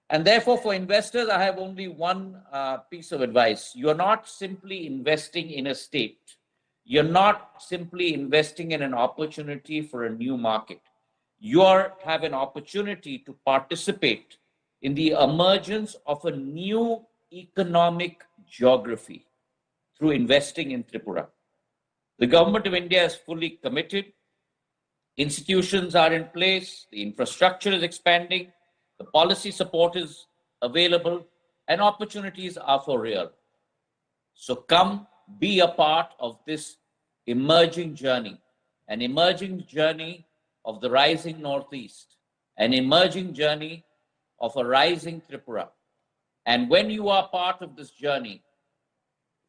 And therefore, for investors, I have only one piece of advice. You're not simply investing in a state. You're not simply investing in an opportunity for a new market. You have an opportunity to participate in the emergence of a new economic geography through investing in Tripura. The government of India is fully committed. Institutions are in place. The infrastructure is expanding. The policy support is available and opportunities are for real. So come be a part of this emerging journey, an emerging journey of the rising Northeast, an emerging journey of a rising Tripura. And when you are part of this journey,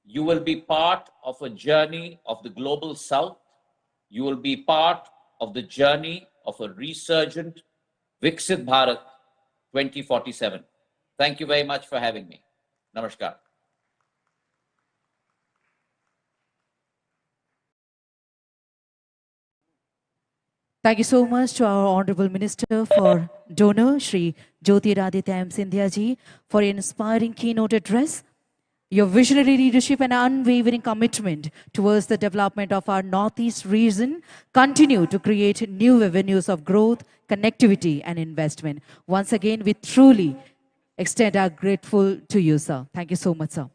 you will be part of a journey of the global South. You will be part of the journey of a resurgent Viksit Bharat 2047. Thank you very much for having me. Namaskar. Thank you so much to our Honorable Minister for Donor, Shri Jyotiraditya M. Scindia ji, for your inspiring keynote address. Your visionary leadership and unwavering commitment towards the development of our Northeast region continue to create new avenues of growth, connectivity, and investment. Once again, we truly extend our grateful to you, sir. Thank you so much, sir.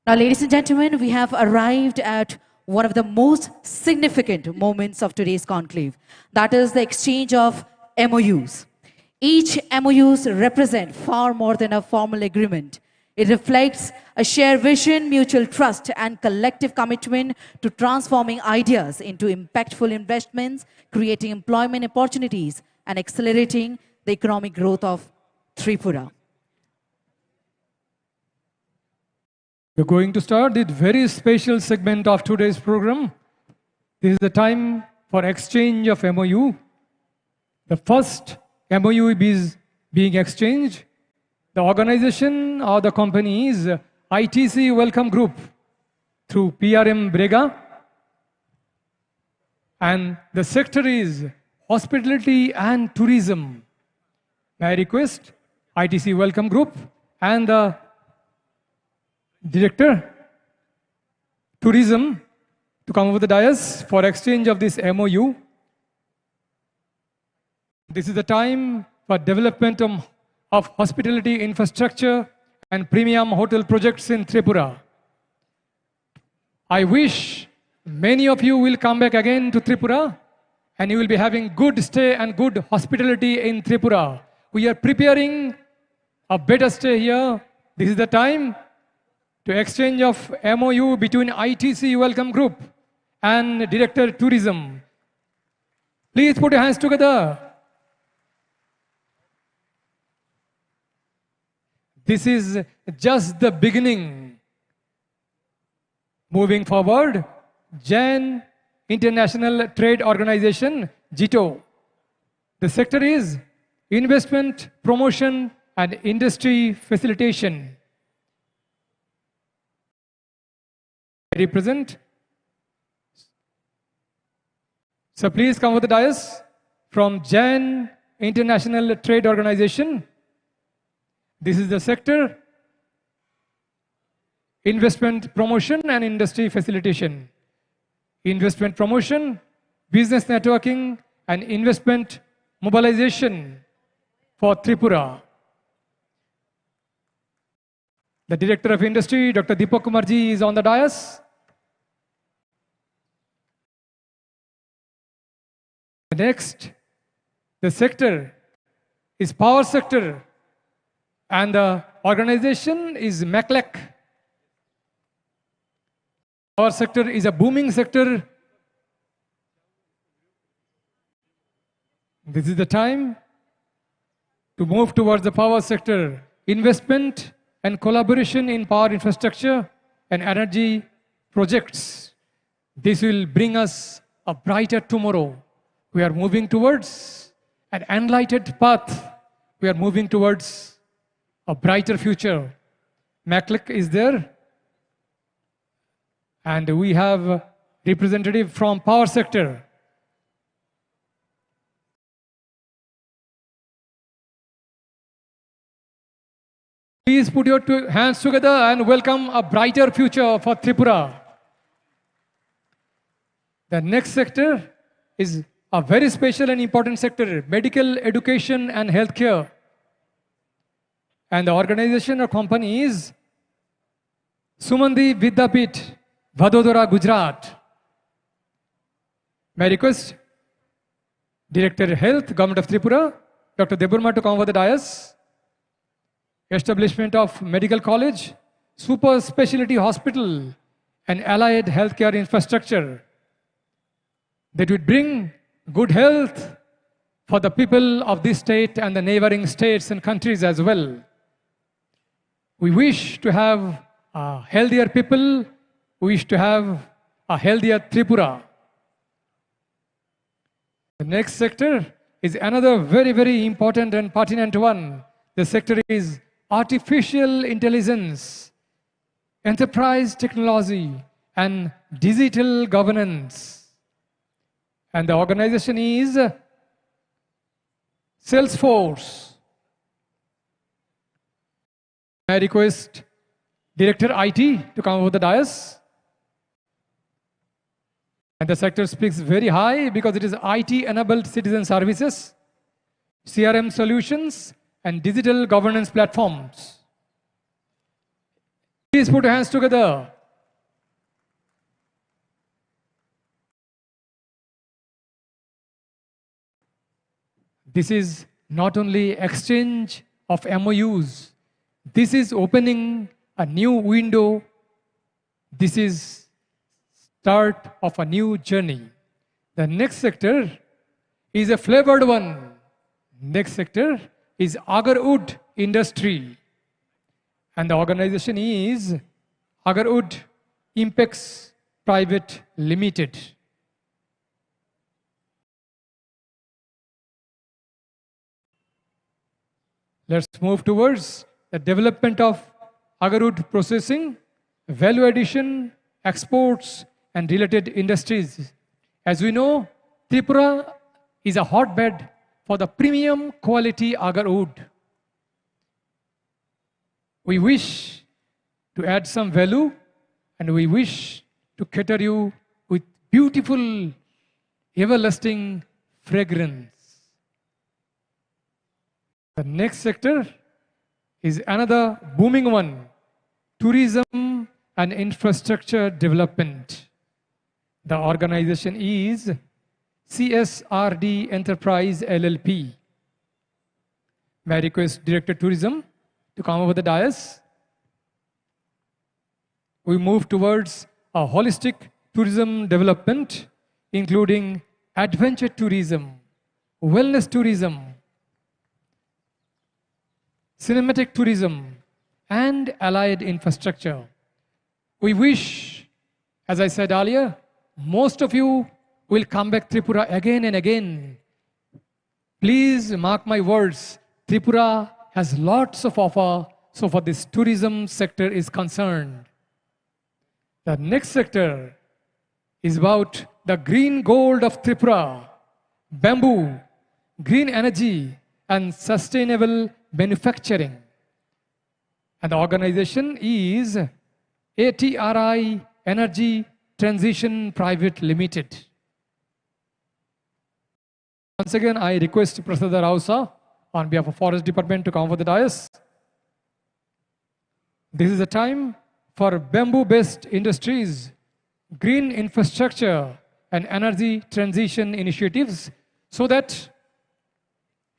Now, ladies and gentlemen, we have arrived at one of the most significant moments of today's conclave. That is the exchange of MOUs. Each MOUs represent far more than a formal agreement. It reflects a shared vision, mutual trust, and collective commitment to transforming ideas into impactful investments, creating employment opportunities, and accelerating the economic growth of Tripura. We're going to start the very special segment of today's program. This is the time for exchange of MOU. The first MOU is being exchanged. The organization or the company is ITC Welcome Group through PRM Brega. And the sector is hospitality and tourism. May I request ITC Welcome Group and the Director, Tourism, to come over the dais for exchange of this MOU. This is the time for development of hospitality infrastructure and premium hotel projects in Tripura. I wish many of you will come back again to Tripura and you will be having good stay and good hospitality in Tripura. We are preparing a better stay here. This is the time to exchange of MOU between ITC Welcome Group and Director Tourism. Please put your hands together. This is just the beginning. Moving forward, Jain International Trade Organization, JITO. The sector is investment, promotion, and industry facilitation. I represent. So please come with the dais from Jain International Trade Organization. This is the sector, investment promotion and industry facilitation. Investment promotion, business networking, and investment mobilization for Tripura. The Director of Industry, Dr. Deepak Kumarji, is on the dais. Next, the sector is power sector, and the organization is MACLEC. Power sector is a booming sector. This is the time to move towards the power sector. Investment and collaboration in power infrastructure and energy projects. This will bring us a brighter tomorrow. We are moving towards an enlightened path. We are moving towards a brighter future. MACLEC is there. And we have a representative from power sector. Please put your hands together and welcome a brighter future for Tripura. The next sector is a very special and important sector, medical education and healthcare. And the organization or company is Sumandi Vidyapith, Vadodara, Gujarat. May I request Director Health, Government of Tripura, Dr. Deburma, to come over the dais. Establishment of medical college, super specialty hospital, and allied healthcare infrastructure that would bring good health for the people of this state and the neighboring states and countries as well. We wish to have healthier people. We wish to have a healthier Tripura. The next sector is another very, very important and pertinent one. The sector is artificial intelligence, enterprise technology, and digital governance. And the organization is Salesforce. I request Director IT to come over the dais. And the sector speaks very high because it is IT-enabled citizen services, CRM solutions, and digital governance platforms. Please put your hands together. This is not only exchange of MOUs, this is opening a new window. This is start of a new journey. The next sector is a flavored one. Next sector is agarwood industry. And the organization is Agarwood Impex Private Limited. Let's move towards the development of agarwood processing, value addition, exports, and related industries. As we know, Tripura is a hotbed for the premium quality agarwood. We wish to add some value, and we wish to cater you with beautiful, everlasting fragrance. The next sector is another booming one, tourism and infrastructure development. The organization is CSRD Enterprise LLP. May I request Director Tourism to come over the dais? We move towards a holistic tourism development, including adventure tourism, wellness tourism, cinematic tourism, and allied infrastructure. We wish, as I said earlier, most of you will come back Tripura again and again. Please mark my words, Tripura has lots of offer, so for this tourism sector is concerned. The next sector is about the green gold of Tripura, bamboo, green energy, and sustainable manufacturing. And the organization is ATRI Energy Transition Private Limited. Once again, I request Prasada Rausa on behalf of Forest Department to come over the dais. This is a time for bamboo-based industries, green infrastructure, and energy transition initiatives so that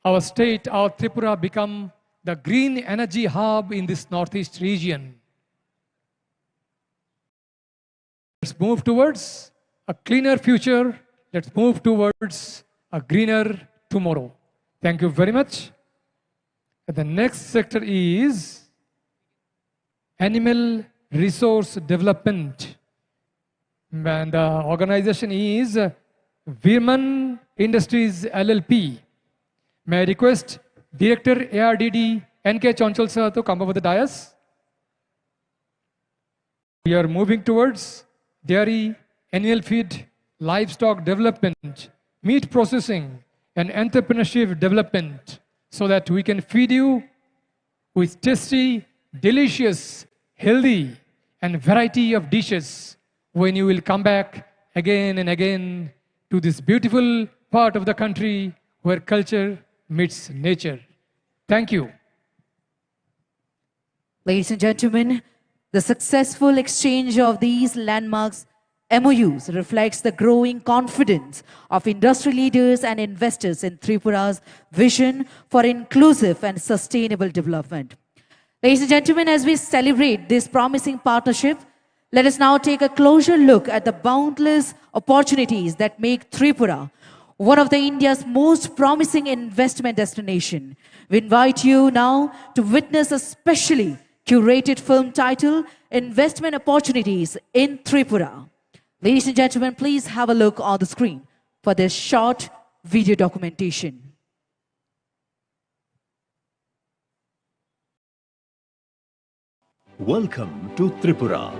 our state, our Tripura, become the green energy hub in this northeast region. Let's move towards a cleaner future. Let's move towards a greener tomorrow. Thank you very much. And the next sector is animal resource development. And the organization is Virman Industries LLP. May I request Director ARDD NK Chonchal sir to come over the dais. We are moving towards dairy, animal feed, livestock development, meat processing, and entrepreneurship development so that we can feed you with tasty, delicious, healthy, and variety of dishes when you will come back again and again to this beautiful part of the country where culture meets nature. Thank you. Ladies and gentlemen, the successful exchange of these landmarks MOUs reflects the growing confidence of industry leaders and investors in Tripura's vision for inclusive and sustainable development. Ladies and gentlemen, as we celebrate this promising partnership, let us now take a closer look at the boundless opportunities that make Tripura one of the India's most promising investment destination. We invite you now to witness a specially curated film titled Investment Opportunities in Tripura. Ladies and gentlemen, please have a look on the screen for this short video documentation. Welcome to Tripura,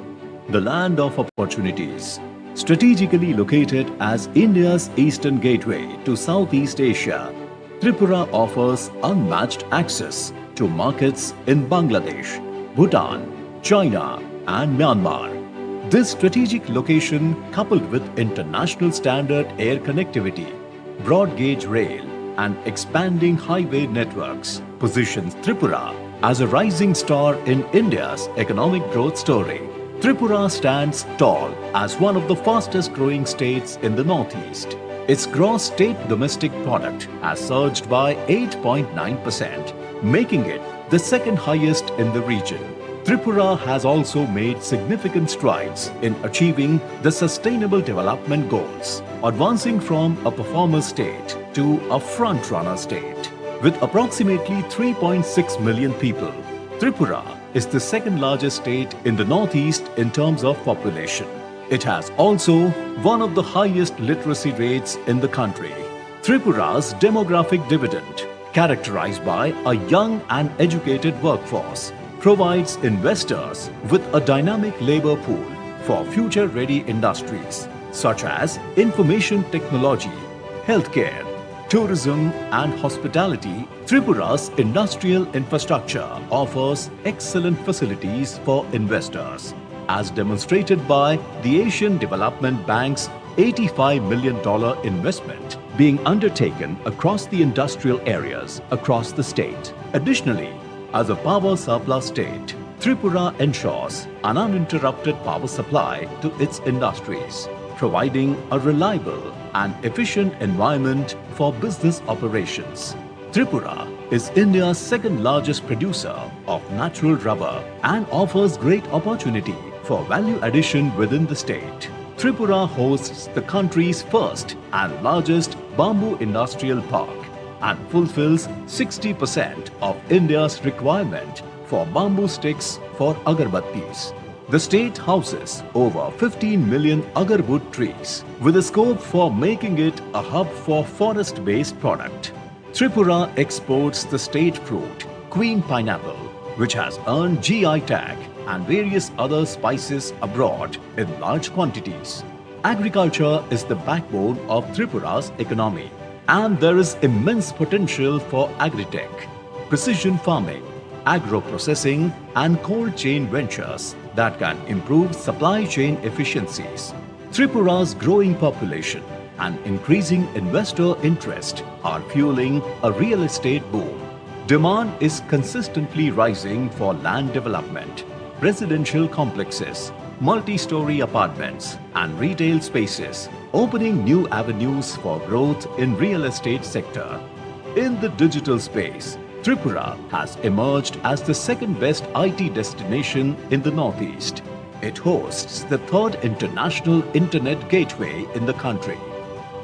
the land of opportunities. Strategically located as India's eastern gateway to Southeast Asia, Tripura offers unmatched access to markets in Bangladesh, Bhutan, China, and Myanmar. This strategic location, coupled with international standard air connectivity, broad gauge rail, and expanding highway networks, positions Tripura as a rising star in India's economic growth story. Tripura stands tall as one of the fastest growing states in the northeast. Its gross state domestic product has surged by 8.9%, making it the second highest in the region. Tripura has also made significant strides in achieving the Sustainable Development Goals, advancing from a performer state to a front-runner state. With approximately 3.6 million people, Tripura is the second largest state in the Northeast in terms of population. It has also one of the highest literacy rates in the country. Tripura's demographic dividend, characterized by a young and educated workforce, provides investors with a dynamic labor pool for future-ready industries such as information technology, healthcare, tourism and hospitality. Tripura's industrial infrastructure offers excellent facilities for investors, as demonstrated by the Asian Development Bank's $85 million investment being undertaken across the industrial areas across the state. Additionally, as a power surplus state, Tripura ensures an uninterrupted power supply to its industries, providing a reliable and efficient environment for business operations. Tripura is India's second largest producer of natural rubber and offers great opportunity for value addition within the state. Tripura hosts the country's first and largest bamboo industrial park and fulfills 60% of India's requirement for bamboo sticks for agarbattis. The state houses over 15 million agarwood trees with a scope for making it a hub for forest-based product. Tripura exports the state fruit, Queen Pineapple, which has earned GI tag, and various other spices abroad in large quantities. Agriculture is the backbone of Tripura's economy, and there is immense potential for agritech, precision farming, agro-processing and cold chain ventures that can improve supply chain efficiencies. Tripura's growing population and increasing investor interest are fueling a real estate boom. Demand is consistently rising for land development, residential complexes, multi-story apartments and retail spaces, opening new avenues for growth in real estate sector. In the digital space, Tripura has emerged as the second best IT destination in the Northeast. It hosts the third international internet gateway in the country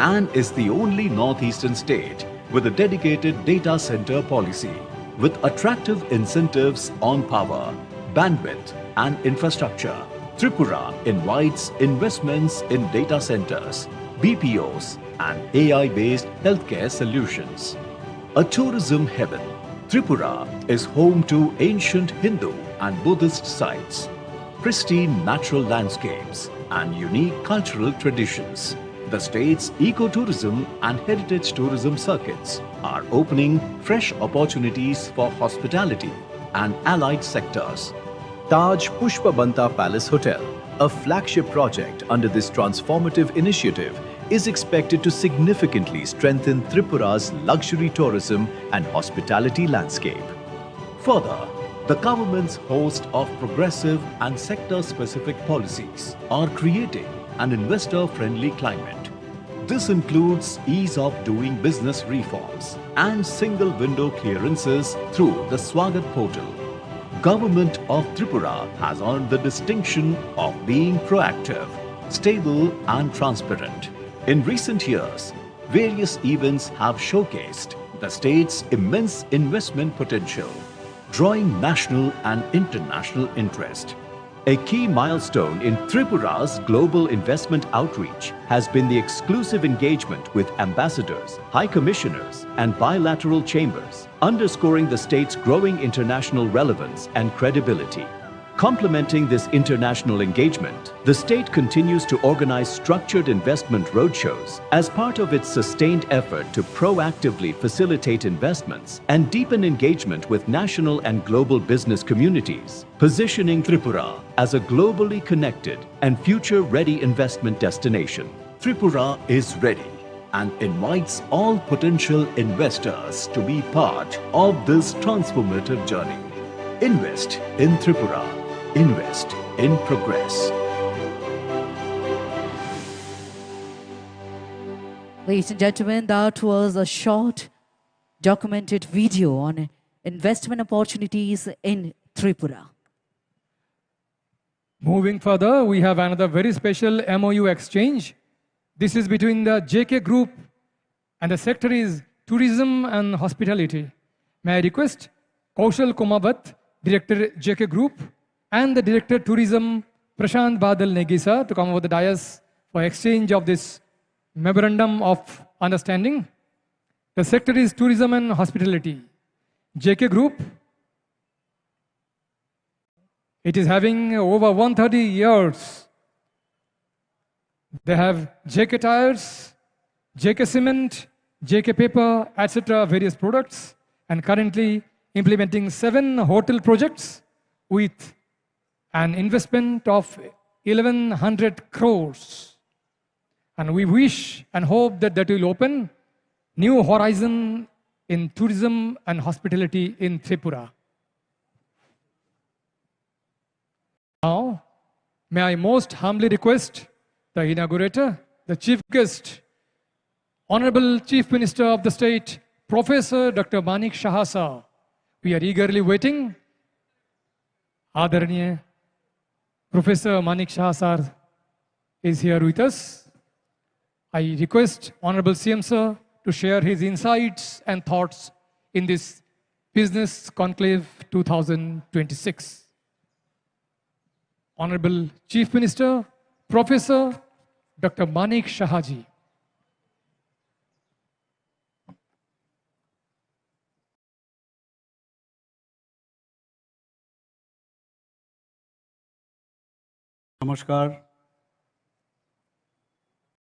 and is the only northeastern state with a dedicated data center policy. With attractive incentives on power, bandwidth and infrastructure, Tripura invites investments in data centers, BPOs and AI-based healthcare solutions. A tourism heaven, Tripura is home to ancient Hindu and Buddhist sites, pristine natural landscapes and unique cultural traditions. The state's ecotourism and heritage tourism circuits are opening fresh opportunities for hospitality and allied sectors. Taj Pushpabanta Palace Hotel, a flagship project under this transformative initiative, is expected to significantly strengthen Tripura's luxury tourism and hospitality landscape. Further, the government's host of progressive and sector-specific policies are creating an investor-friendly climate. This includes ease of doing business reforms and single-window clearances through the Swagat portal. Government of Tripura has earned the distinction of being proactive, stable and transparent. In recent years, various events have showcased the state's immense investment potential, drawing national and international interest. A key milestone in Tripura's global investment outreach has been the exclusive engagement with ambassadors, high commissioners, and bilateral chambers, underscoring the state's growing international relevance and credibility. Complementing this international engagement, the state continues to organize structured investment roadshows as part of its sustained effort to proactively facilitate investments and deepen engagement with national and global business communities, positioning Tripura as a globally connected and future-ready investment destination. Tripura is ready and invites all potential investors to be part of this transformative journey. Invest in Tripura. Invest in progress. Ladies and gentlemen, that was a short documented video on investment opportunities in Tripura. Moving further, we have another very special MOU exchange. This is between the JK Group and the sector is tourism and hospitality. May I request Kaushal Kumabat Director JK Group, and the Director Tourism Prashant Badal Negisa to come over the dais for exchange of this memorandum of understanding. The sector is tourism and hospitality. JK Group, it is having over 130 years. They have JK Tires, JK Cement, JK Paper, etc. various products, and currently implementing 7 hotel projects with an investment of 1100 crores. And we wish and hope that that will open new horizon in tourism and hospitality in Tripura. Now, may I most humbly request the inaugurator, the chief guest, Honorable Chief Minister of the State, Professor Dr. Manik Shah sir. We are eagerly waiting. Adaraniya Professor Manik Shah sir is here with us. I request Honorable CM sir to share his insights and thoughts in this Business Conclave 2026. Honorable Chief Minister, Professor Dr. Manik Shah ji. Namaskar.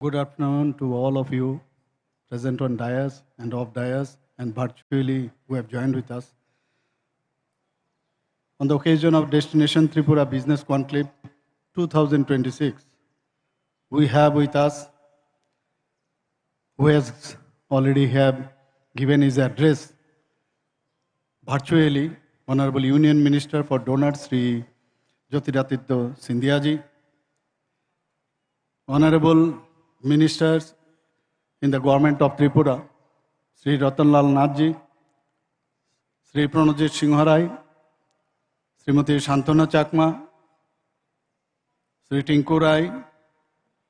Good afternoon to all of you present on dais and off dais and virtually who have joined with us. On the occasion of Destination Tripura Business Conclave 2026, we have with us, who has already have given his address virtually, Honorable Union Minister for Donors, Sri Jyotiraditya Scindia ji, Honorable Ministers in the Government of Tripura, Sri Ratanlal Nath ji, Sri Pranajit Singharai, Srimati Shantana Chakma, Sri Tinku Rai,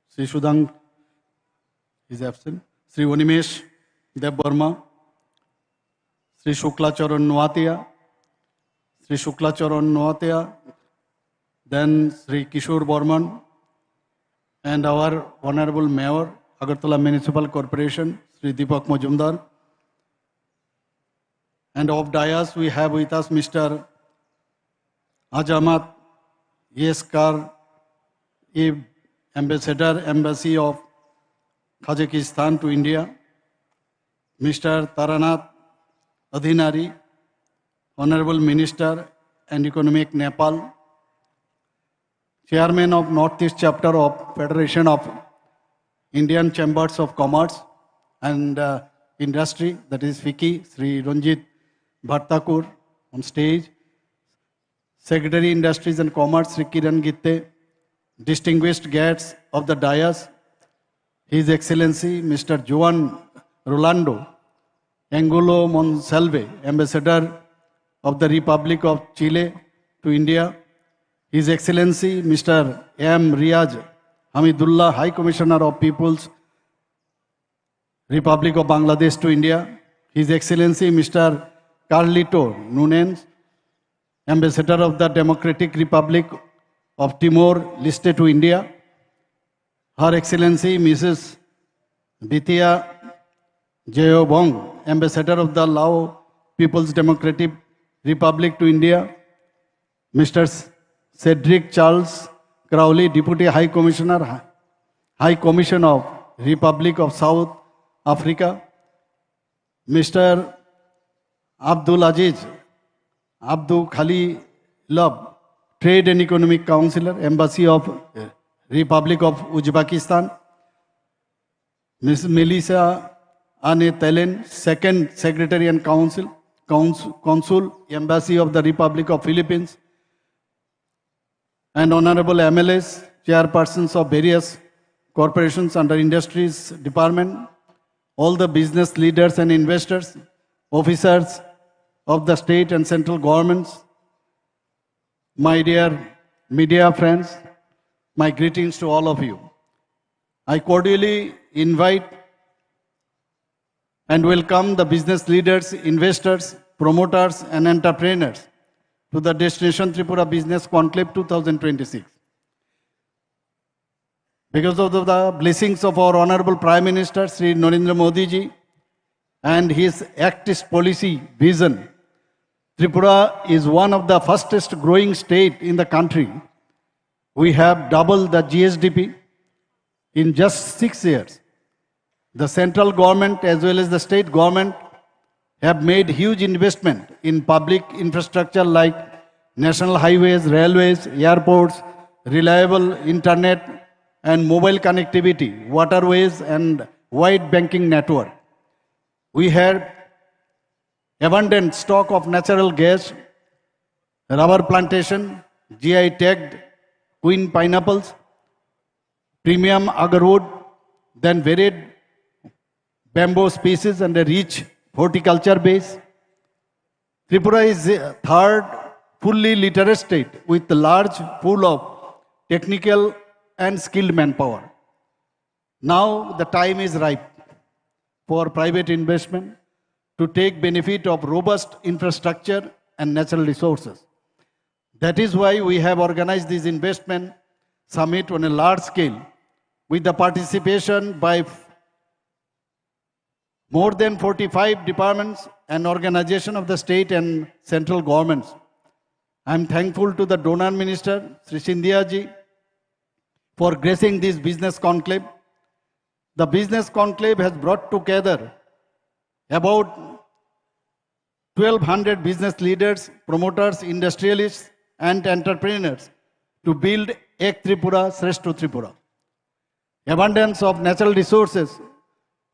Sri Sudang is absent, Sri Vanimesh Dev Burma, Sri Shukla Charan Noatia, then Sri Kishore Burman, and our Honorable Mayor, Agartala Municipal Corporation, Sri Deepak Majumdar. And of dais, we have with us Mr. Ajamat Yeskar, Ambassador, Embassy of Kazakhstan to India, Mr. Taranath Adhinari, Honorable Minister and Economic Nepal, Chairman of Northeast Chapter of Federation of Indian Chambers of Commerce and Industry, that is FICCI, Sri Ranjit Bhattakur on stage, Secretary Industries and Commerce, Sri Kiran Gitte, distinguished guests of the dais, His Excellency Mr. Juan Rolando Angulo Monsalve, Ambassador of the Republic of Chile to India, His Excellency Mr. M. Riaz Hamidullah, High Commissioner of People's Republic of Bangladesh to India, His Excellency Mr. Carlito Nunes, Ambassador of the Democratic Republic of Timor Leste to India, Her Excellency Mrs. Bithia Jayobong, Ambassador of the Lao People's Democratic Republic to India, Mr. Cedric Charles Crowley, Deputy High Commissioner, High Commission of Republic of South Africa, Mr. Abdul Aziz Abdul Khalilov, Trade and Economic Counselor, Embassy of Republic of Uzbekistan, Ms. Melissa Anne Telen, Second Secretary and Consul, Embassy of the Republic of Philippines, and Honorable MLAs, Chairpersons of various corporations under Industries Department, all the business leaders and investors, officers of the state and central governments, my dear media friends, my greetings to all of you. I cordially invite and welcome the business leaders, investors, promoters, and entrepreneurs to the Destination Tripura Business Conclave 2026. Because of the blessings of our Honorable Prime Minister, Sri Narendra Modi ji, and his activist policy vision, Tripura is one of the fastest growing state in the country. We have doubled the GSDP in just 6 years. The central government as well as the state government have made huge investment in public infrastructure like national highways, railways, airports, reliable internet and mobile connectivity, waterways and wide banking network. We have abundant stock of natural gas, rubber plantation, GI tagged queen pineapples, premium agarwood, then varied bamboo species and a rich horticulture base. Tripura is the third fully literate state with a large pool of technical and skilled manpower. Now the time is ripe for private investment to take benefit of robust infrastructure and natural resources. That is why we have organized this investment summit on a large scale with the participation by more than 45 departments and organizations of the state and central governments. I am thankful to the donor minister, Sri Scindia ji, for gracing this business conclave. The business conclave has brought together about 1,200 business leaders, promoters, industrialists, and entrepreneurs to build Ek Tripura, Shreshto Tripura. Abundance of natural resources,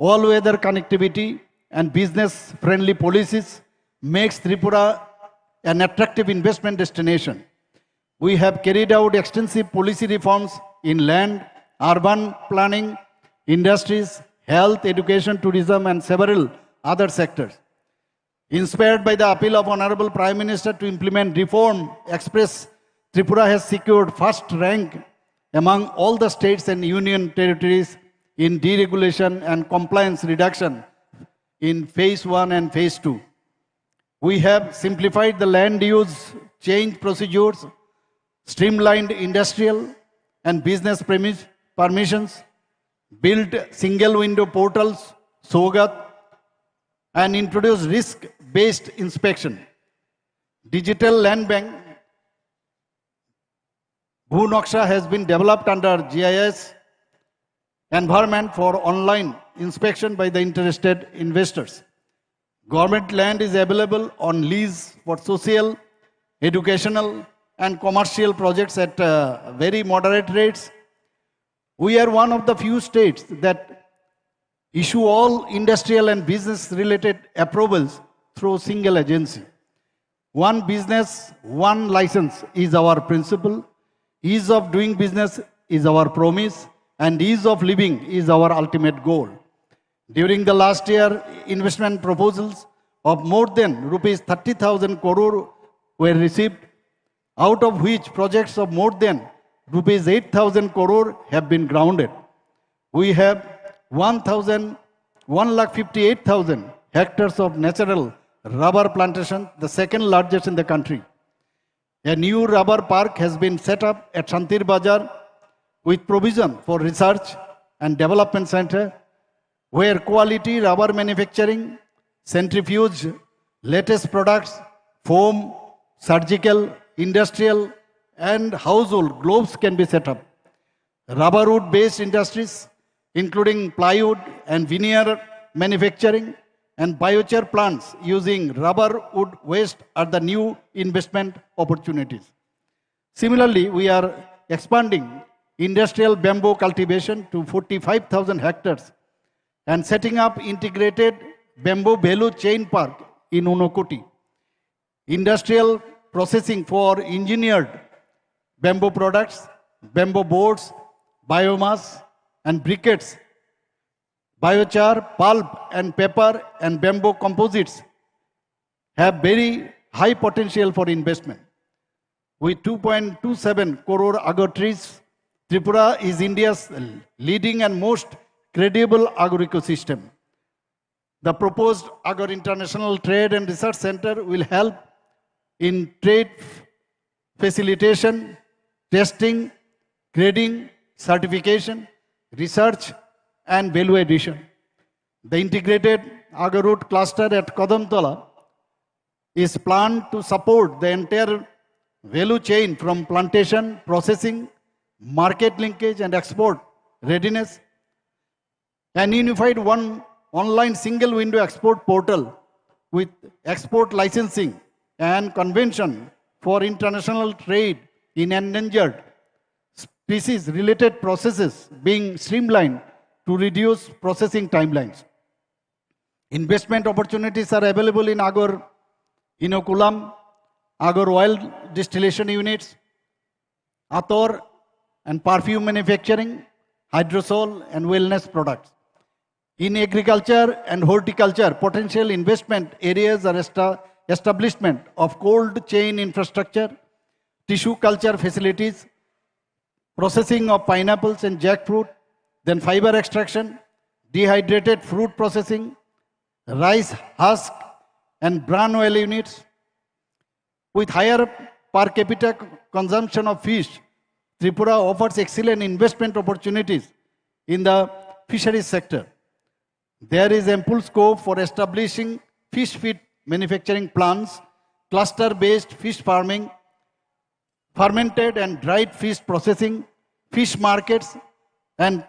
all-weather connectivity, and business-friendly policies makes Tripura an attractive investment destination. We have carried out extensive policy reforms in land, urban planning, industries, health, education, tourism, and several other sectors. Inspired by the appeal of Honorable Prime Minister to implement Reform Express, Tripura has secured first rank among all the states and union territories in deregulation and compliance reduction in Phase 1 and Phase 2. We have simplified the land use change procedures, streamlined industrial and business permissions, built single window portals, SOGAT, and introduced risk-based inspection. Digital land bank, Bhunoksha has been developed under GIS environment for online inspection by the interested investors. Government land is available on lease for social, educational, and commercial projects at very moderate rates. We are one of the few states that issue all industrial and business related approvals through single agency. One business, one license is our principle. Ease of doing business is our promise, and ease of living is our ultimate goal. During the last year, investment proposals of more than rupees 30,000 crore were received, out of which projects of more than rupees 8,000 crore have been grounded. We have 1,58,000 hectares of natural rubber plantation, the second largest in the country. A new rubber park has been set up at Shantir Bazar with provision for research and development center, where quality rubber manufacturing, centrifuge, latest products, foam, surgical, industrial, and household gloves can be set up. Rubber wood-based industries, including plywood and veneer manufacturing, and biochar plants using rubber wood waste are the new investment opportunities. Similarly, we are expanding industrial bamboo cultivation to 45,000 hectares and setting up integrated bamboo value chain park in Unokoti. Industrial processing for engineered bamboo products, bamboo boards, biomass and briquettes, biochar, pulp and paper and bamboo composites have very high potential for investment. With 2.27 crore agar trees, Tripura is India's leading and most credible agro ecosystem. The proposed Agar International Trade and Research Center will help in trade facilitation, testing, grading, certification, research, and value addition. The integrated Agarut cluster at Kodamtala is planned to support the entire value chain from plantation, processing, market linkage, and export readiness. An unified one online single window export portal with export licensing and convention for international trade in endangered species related processes being streamlined to reduce processing timelines. Investment opportunities are available in Agar Inoculam, Agar oil distillation units, Ator and perfume manufacturing, hydrosol and wellness products. In agriculture and horticulture, potential investment areas are establishment of cold chain infrastructure, tissue culture facilities, processing of pineapples and jackfruit, then fiber extraction, dehydrated fruit processing, rice husk and bran oil units. With higher per capita consumption of fish, Tripura offers excellent investment opportunities in the fisheries sector. There is ample scope for establishing fish feed manufacturing plants, cluster-based fish farming, fermented and dried fish processing, fish markets, and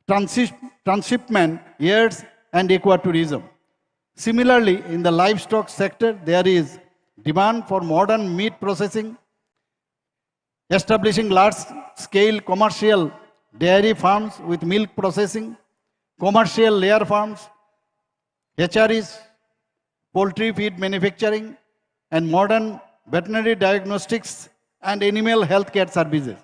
transshipment yards and aquatourism. Similarly, in the livestock sector, there is demand for modern meat processing, establishing large-scale commercial dairy farms with milk processing, commercial layer farms, hatcheries, poultry feed manufacturing, and modern veterinary diagnostics and animal health care services.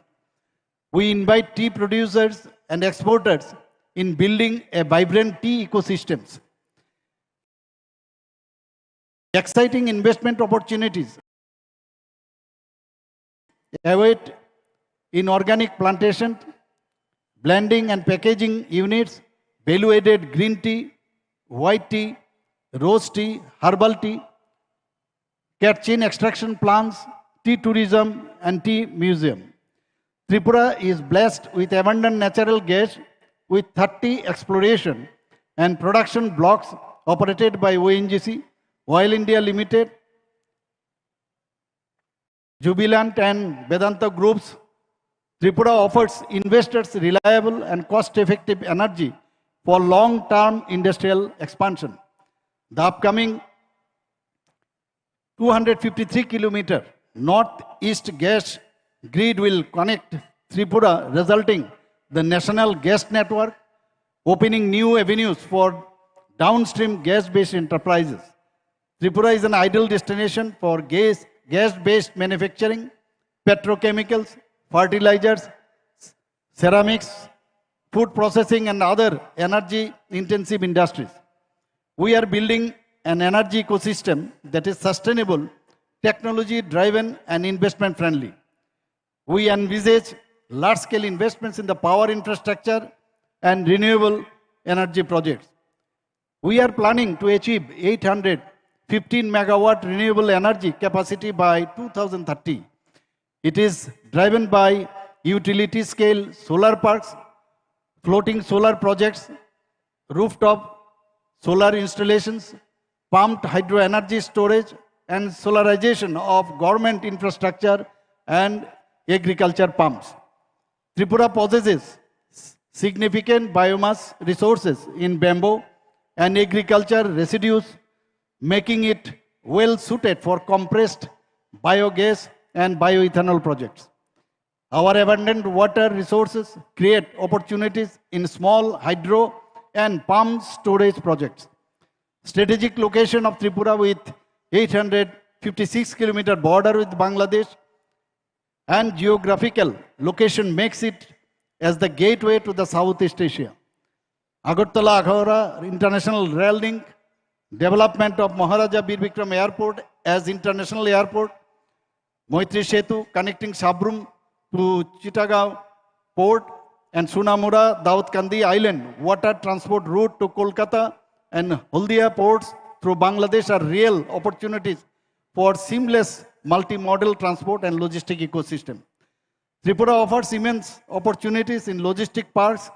We invite tea producers and exporters in building a vibrant tea ecosystems. Exciting investment opportunities await in organic plantation, blending and packaging units, value-added green tea, white tea, rose tea, herbal tea, catchin extraction plants, tea tourism, and tea museum. Tripura is blessed with abundant natural gas with 30 exploration and production blocks operated by ONGC, Oil India Limited, Jubilant and Vedanta groups. Tripura offers investors reliable and cost-effective energy for long-term industrial expansion. The upcoming 253-kilometer northeast gas grid will connect Tripura, resulting the national gas network, opening new avenues for downstream gas-based enterprises. Tripura is an ideal destination for gas-based manufacturing, petrochemicals, fertilizers, ceramics, food processing, and other energy-intensive industries. We are building an energy ecosystem that is sustainable, technology-driven, and investment-friendly. We envisage large-scale investments in the power infrastructure and renewable energy projects. We are planning to achieve 815 megawatt renewable energy capacity by 2030. It is driven by utility-scale solar parks, floating solar projects, rooftop solar installations, pumped hydro energy storage, and solarization of government infrastructure and agriculture pumps. Tripura possesses significant biomass resources in bamboo and agriculture residues, making it well suited for compressed biogas and bioethanol projects. Our abundant water resources create opportunities in small hydro and pump storage projects. Strategic location of Tripura with 856-kilometer border with Bangladesh and geographical location makes it as the gateway to the Southeast Asia. Agartala Aghora International Rail Link, development of Maharaja Bir Bikram Airport as international airport, Moitri Setu connecting Sabrum to Chittagong Port, and Sunamura Daudkandi Island water transport route to Kolkata and Haldia ports through Bangladesh are real opportunities for seamless multimodal transport and logistic ecosystem. Tripura offers immense opportunities in logistic parks,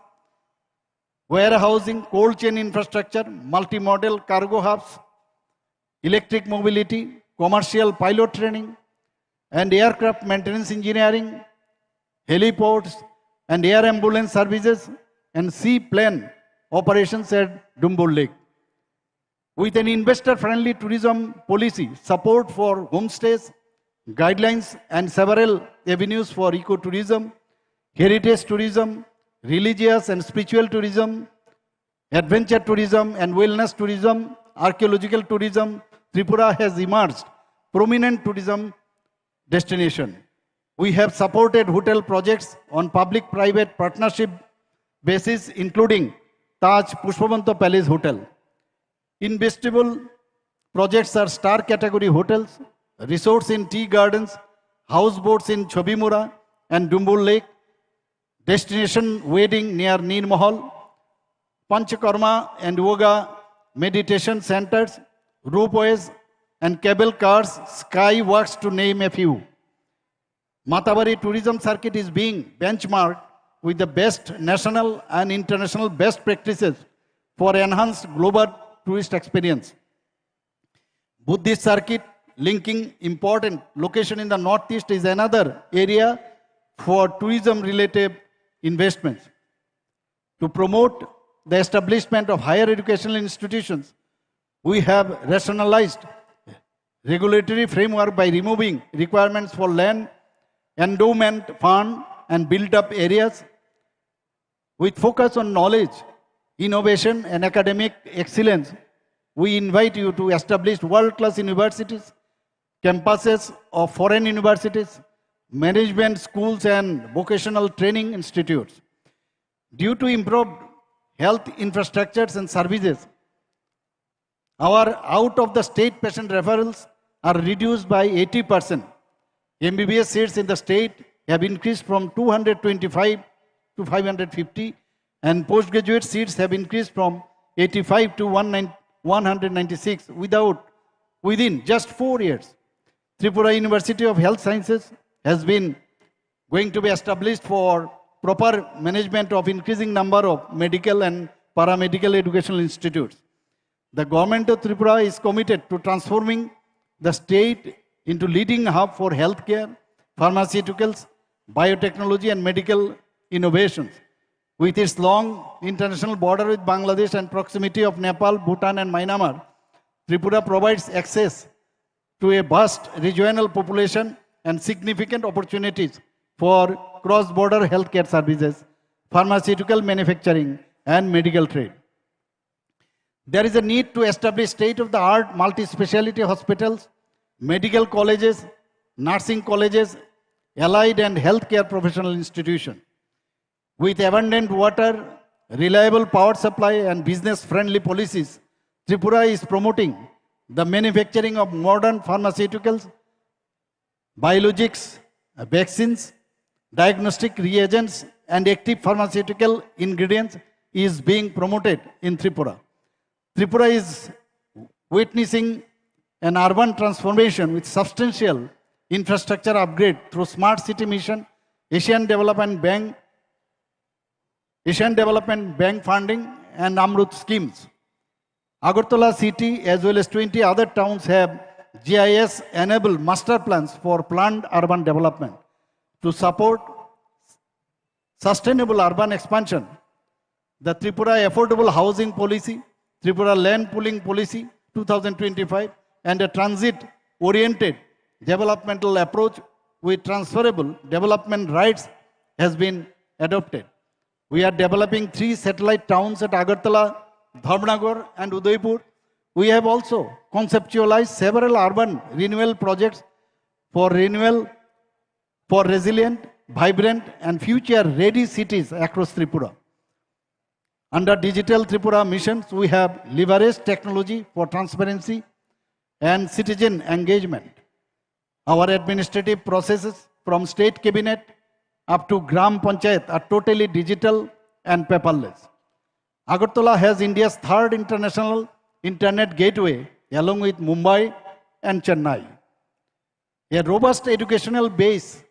warehousing, cold chain infrastructure, multimodal cargo hubs, electric mobility, commercial pilot training, and aircraft maintenance engineering, heliports, and air ambulance services, and seaplane operations at Dumbul Lake. With an investor-friendly tourism policy, support for homestays, guidelines, and several avenues for ecotourism, heritage tourism, religious and spiritual tourism, adventure tourism, and wellness tourism, archaeological tourism, Tripura has emerged prominent tourism destination. We have supported hotel projects on public-private partnership basis, including Taj Pushpabanta Palace Hotel. Investable projects are star category hotels, resorts in tea gardens, houseboats in Chobimura and Dumbul Lake, destination wedding near Nir Mahal, Panchakarma and yoga meditation centers, ropeways and cable cars, skyworks to name a few. Matabari tourism circuit is being benchmarked with the best national and international best practices for enhanced global tourist experience. Buddhist circuit linking important location in the northeast is another area for tourism related investments. To promote the establishment of higher educational institutions, we have rationalized regulatory framework by removing requirements for land endowment fund and built up areas with focus on knowledge, innovation and academic excellence. We invite you to establish world-class universities, campuses of foreign universities, management schools and vocational training institutes. Due to improved health infrastructures and services, our out-of-the-state patient referrals are reduced by 80%. MBBS seats in the state have increased from 225 to 550, and postgraduate seats have increased from 85 to 196 within just 4 years. Tripura University of Health Sciences has been going to be established for proper management of increasing number of medical and paramedical educational institutes. The government of Tripura is committed to transforming the state into leading hub for healthcare, pharmaceuticals, biotechnology and medical innovations. With its long international border with Bangladesh and proximity of Nepal, Bhutan and Myanmar, Tripura provides access to a vast regional population and significant opportunities for cross-border healthcare services, pharmaceutical manufacturing and medical trade. There is a need to establish state-of-the-art multi-speciality hospitals, medical colleges, nursing colleges, allied and healthcare professional institutions. With abundant water, reliable power supply and business-friendly policies, Tripura is promoting the manufacturing of modern pharmaceuticals, biologics, vaccines, diagnostic reagents and active pharmaceutical ingredients is being promoted in Tripura. Tripura is witnessing an urban transformation with substantial infrastructure upgrade through Smart City Mission, Asian Development Bank funding and Amrut schemes. Agartala city as well as 20 other towns have GIS-enabled master plans for planned urban development to support sustainable urban expansion. The Tripura Affordable Housing Policy, Tripura Land Pooling Policy 2025 and a transit-oriented developmental approach with transferable development rights has been adopted. We are developing 3 satellite towns at Agartala, Dharmnagar and Udaipur. We have also conceptualized several urban renewal projects for resilient, vibrant and future-ready cities across Tripura. Under Digital Tripura missions, we have leveraged technology for transparency and citizen engagement. Our administrative processes from state cabinet up to Gram Panchayat are totally digital and paperless. Agartala has India's 3rd international internet gateway along with Mumbai and Chennai. A robust educational base,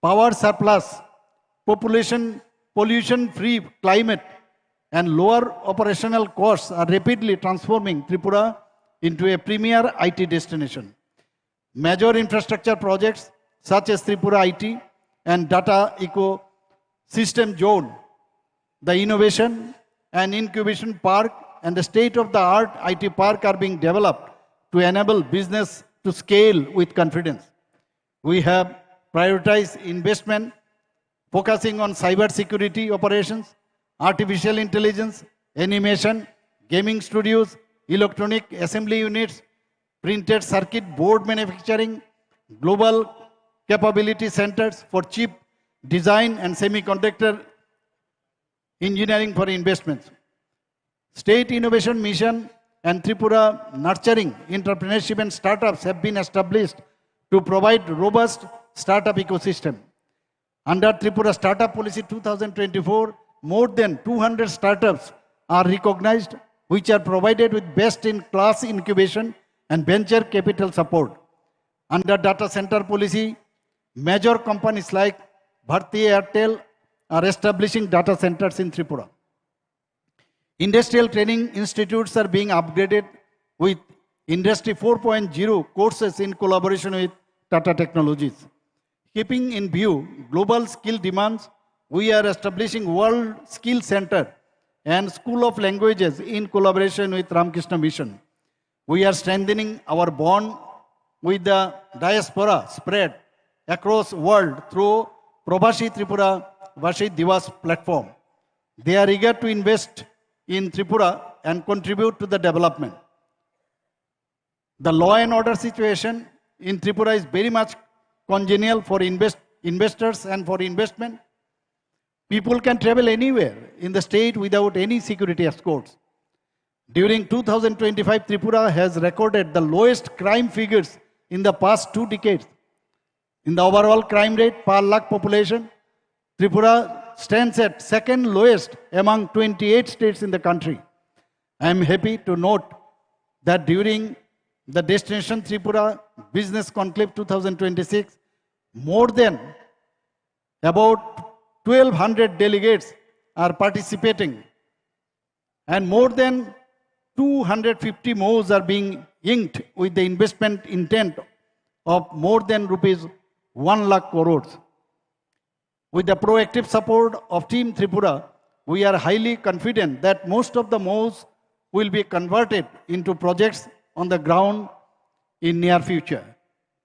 power surplus, population, pollution-free climate, and lower operational costs are rapidly transforming Tripura into a premier IT destination. Major infrastructure projects such as Tripura IT and Data Ecosystem Zone, the Innovation and Incubation Park, and the state-of-the-art IT park are being developed to enable business to scale with confidence. We have prioritized investment focusing on cyber security operations, artificial intelligence, animation, gaming studios, electronic assembly units, printed circuit board manufacturing, global capability centers for chip design and semiconductor engineering for investments. State Innovation Mission and Tripura Nurturing Entrepreneurship and Startups have been established to provide robust startup ecosystem. Under Tripura Startup Policy 2024, more than 200 startups are recognized, which are provided with best-in-class incubation and venture capital support. Under Data Center Policy, major companies like Bharti Airtel are establishing data centers in Tripura. Industrial training institutes are being upgraded with Industry 4.0 courses in collaboration with Tata Technologies. Keeping in view global skill demands, we are establishing World Skill Center and School of Languages in collaboration with Ramakrishna Mission. We are strengthening our bond with the diaspora spread across the world through Prabhasi Tripura Vashi Divas platform. They are eager to invest in Tripura and contribute to the development. The law and order situation in Tripura is very much congenial for investors and for investment. People can travel anywhere in the state without any security escorts. During 2025, Tripura has recorded the lowest crime figures in the past 2 decades. In the overall crime rate per lakh population, Tripura stands at second lowest among 28 states in the country. I am happy to note that during the Destination Tripura Business Conclave 2026, more than about 1,200 delegates are participating, and more than 250 MOUs are being inked with the investment intent of more than rupees 1 lakh crores. With the proactive support of Team Tripura, we are highly confident that most of the MOUs will be converted into projects on the ground in near future.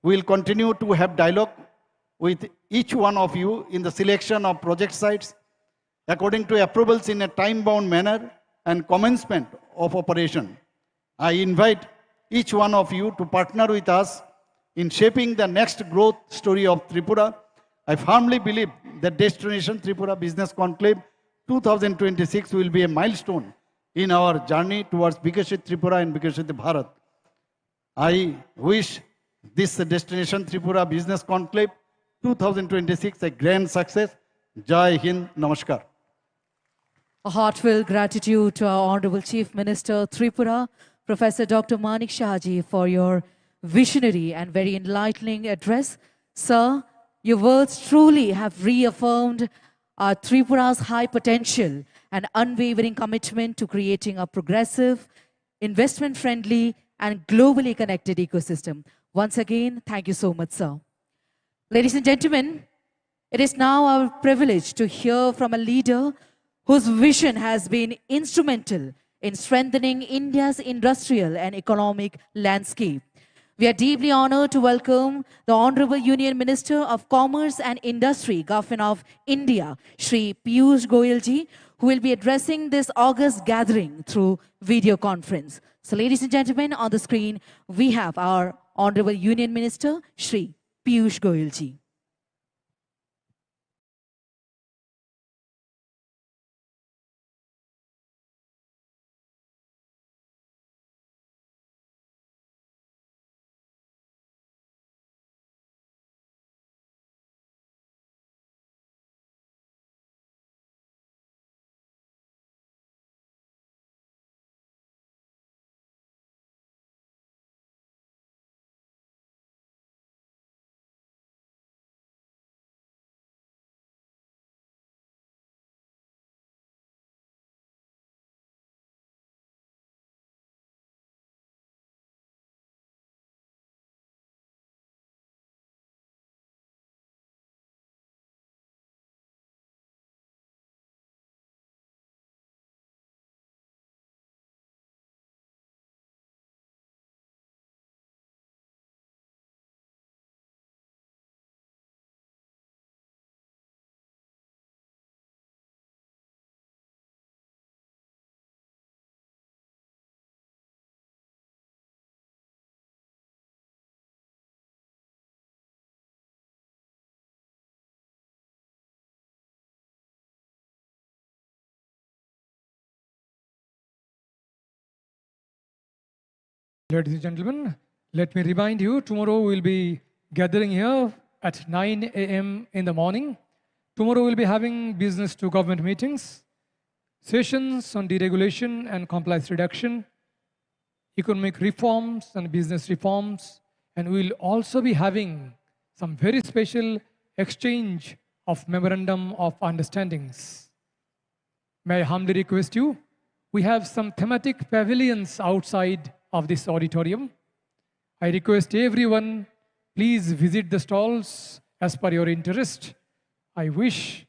We will continue to have dialogue with each one of you in the selection of project sites according to approvals in a time-bound manner and commencement of operation. I invite each one of you to partner with us in shaping the next growth story of Tripura. I firmly believe that Destination Tripura Business Conclave 2026 will be a milestone in our journey towards Vikashit Tripura and Vikashit Bharat. I wish this Destination Tripura Business Conclave 2026 a grand success. Jai Hind, Namaskar. A heartfelt gratitude to our Honorable Chief Minister Tripura, Professor Dr. Manik Shahji, for your visionary and very enlightening address. Sir, your words truly have reaffirmed Tripura's high potential and unwavering commitment to creating a progressive, investment-friendly, and globally connected ecosystem. Once again, thank you so much, sir. Ladies and gentlemen, it is now our privilege to hear from a leader whose vision has been instrumental in strengthening India's industrial and economic landscape. We are deeply honored to welcome the Honorable Union Minister of Commerce and Industry, Government of India, Shri Piyush Goyal ji, who will be addressing this August gathering through video conference. So ladies and gentlemen, on the screen, we have our Honorable Union Minister, Shri Piyush Goyal ji. Ladies and gentlemen, let me remind you, tomorrow we'll be gathering here at 9 a.m. in the morning. Tomorrow we'll be having business to government meetings, sessions on deregulation and compliance reduction, economic reforms and business reforms, and we'll also be having some very special exchange of memorandum of understandings. May I humbly request you, we have some thematic pavilions outside of this auditorium. I request everyone, please visit the stalls as per your interest. I wish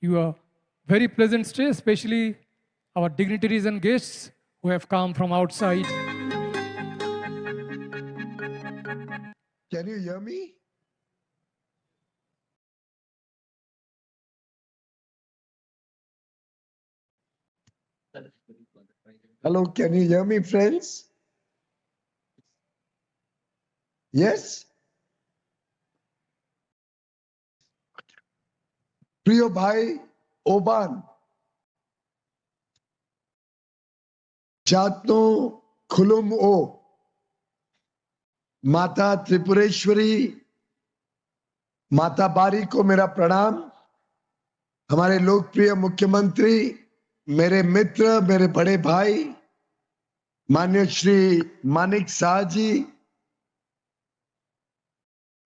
you a very pleasant stay, especially our dignitaries and guests who have come from outside. Can you hear me? Hello, can you hear me, friends? Yes? প্রিয় ভাই ওবান जातनो खुलुम ओ माता त्रिपुरेश्वरी माता बारी को मेरा प्रणाम। हमारे लोकप्रिय मुख्यमंत्री, मेरे मित्र, मेरे बड़े भाई माननीय श्री मानिक शाह जी,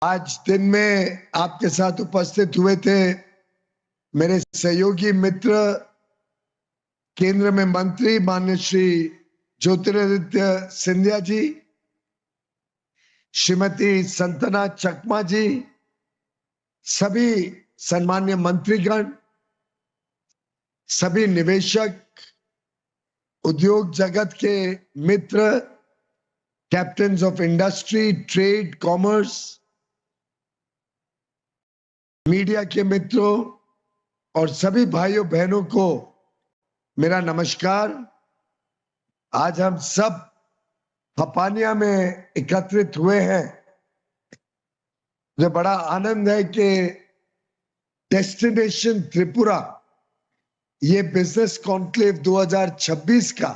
आज दिन में आपके साथ उपस्थित हुए थे मेरे सहयोगी मित्र, केंद्र में मंत्री माननीय श्री ज्योतिरादित्य सिंधिया जी, श्रीमती संतना चकमा जी, सभी सम्मान्य मंत्रीगण, सभी निवेशक, उद्योग जगत के मित्र, captains of industry, trade, commerce, media के मित्रों और सभी भाइयों बहनों को मेरा नमस्कार। आज हम सब हपानिया में एकत्रित हुए हैं। मुझे बड़ा आनंद है कि डेस्टिनेशन त्रिपुरा ये बिजनेस कॉन्क्लेव 2026 का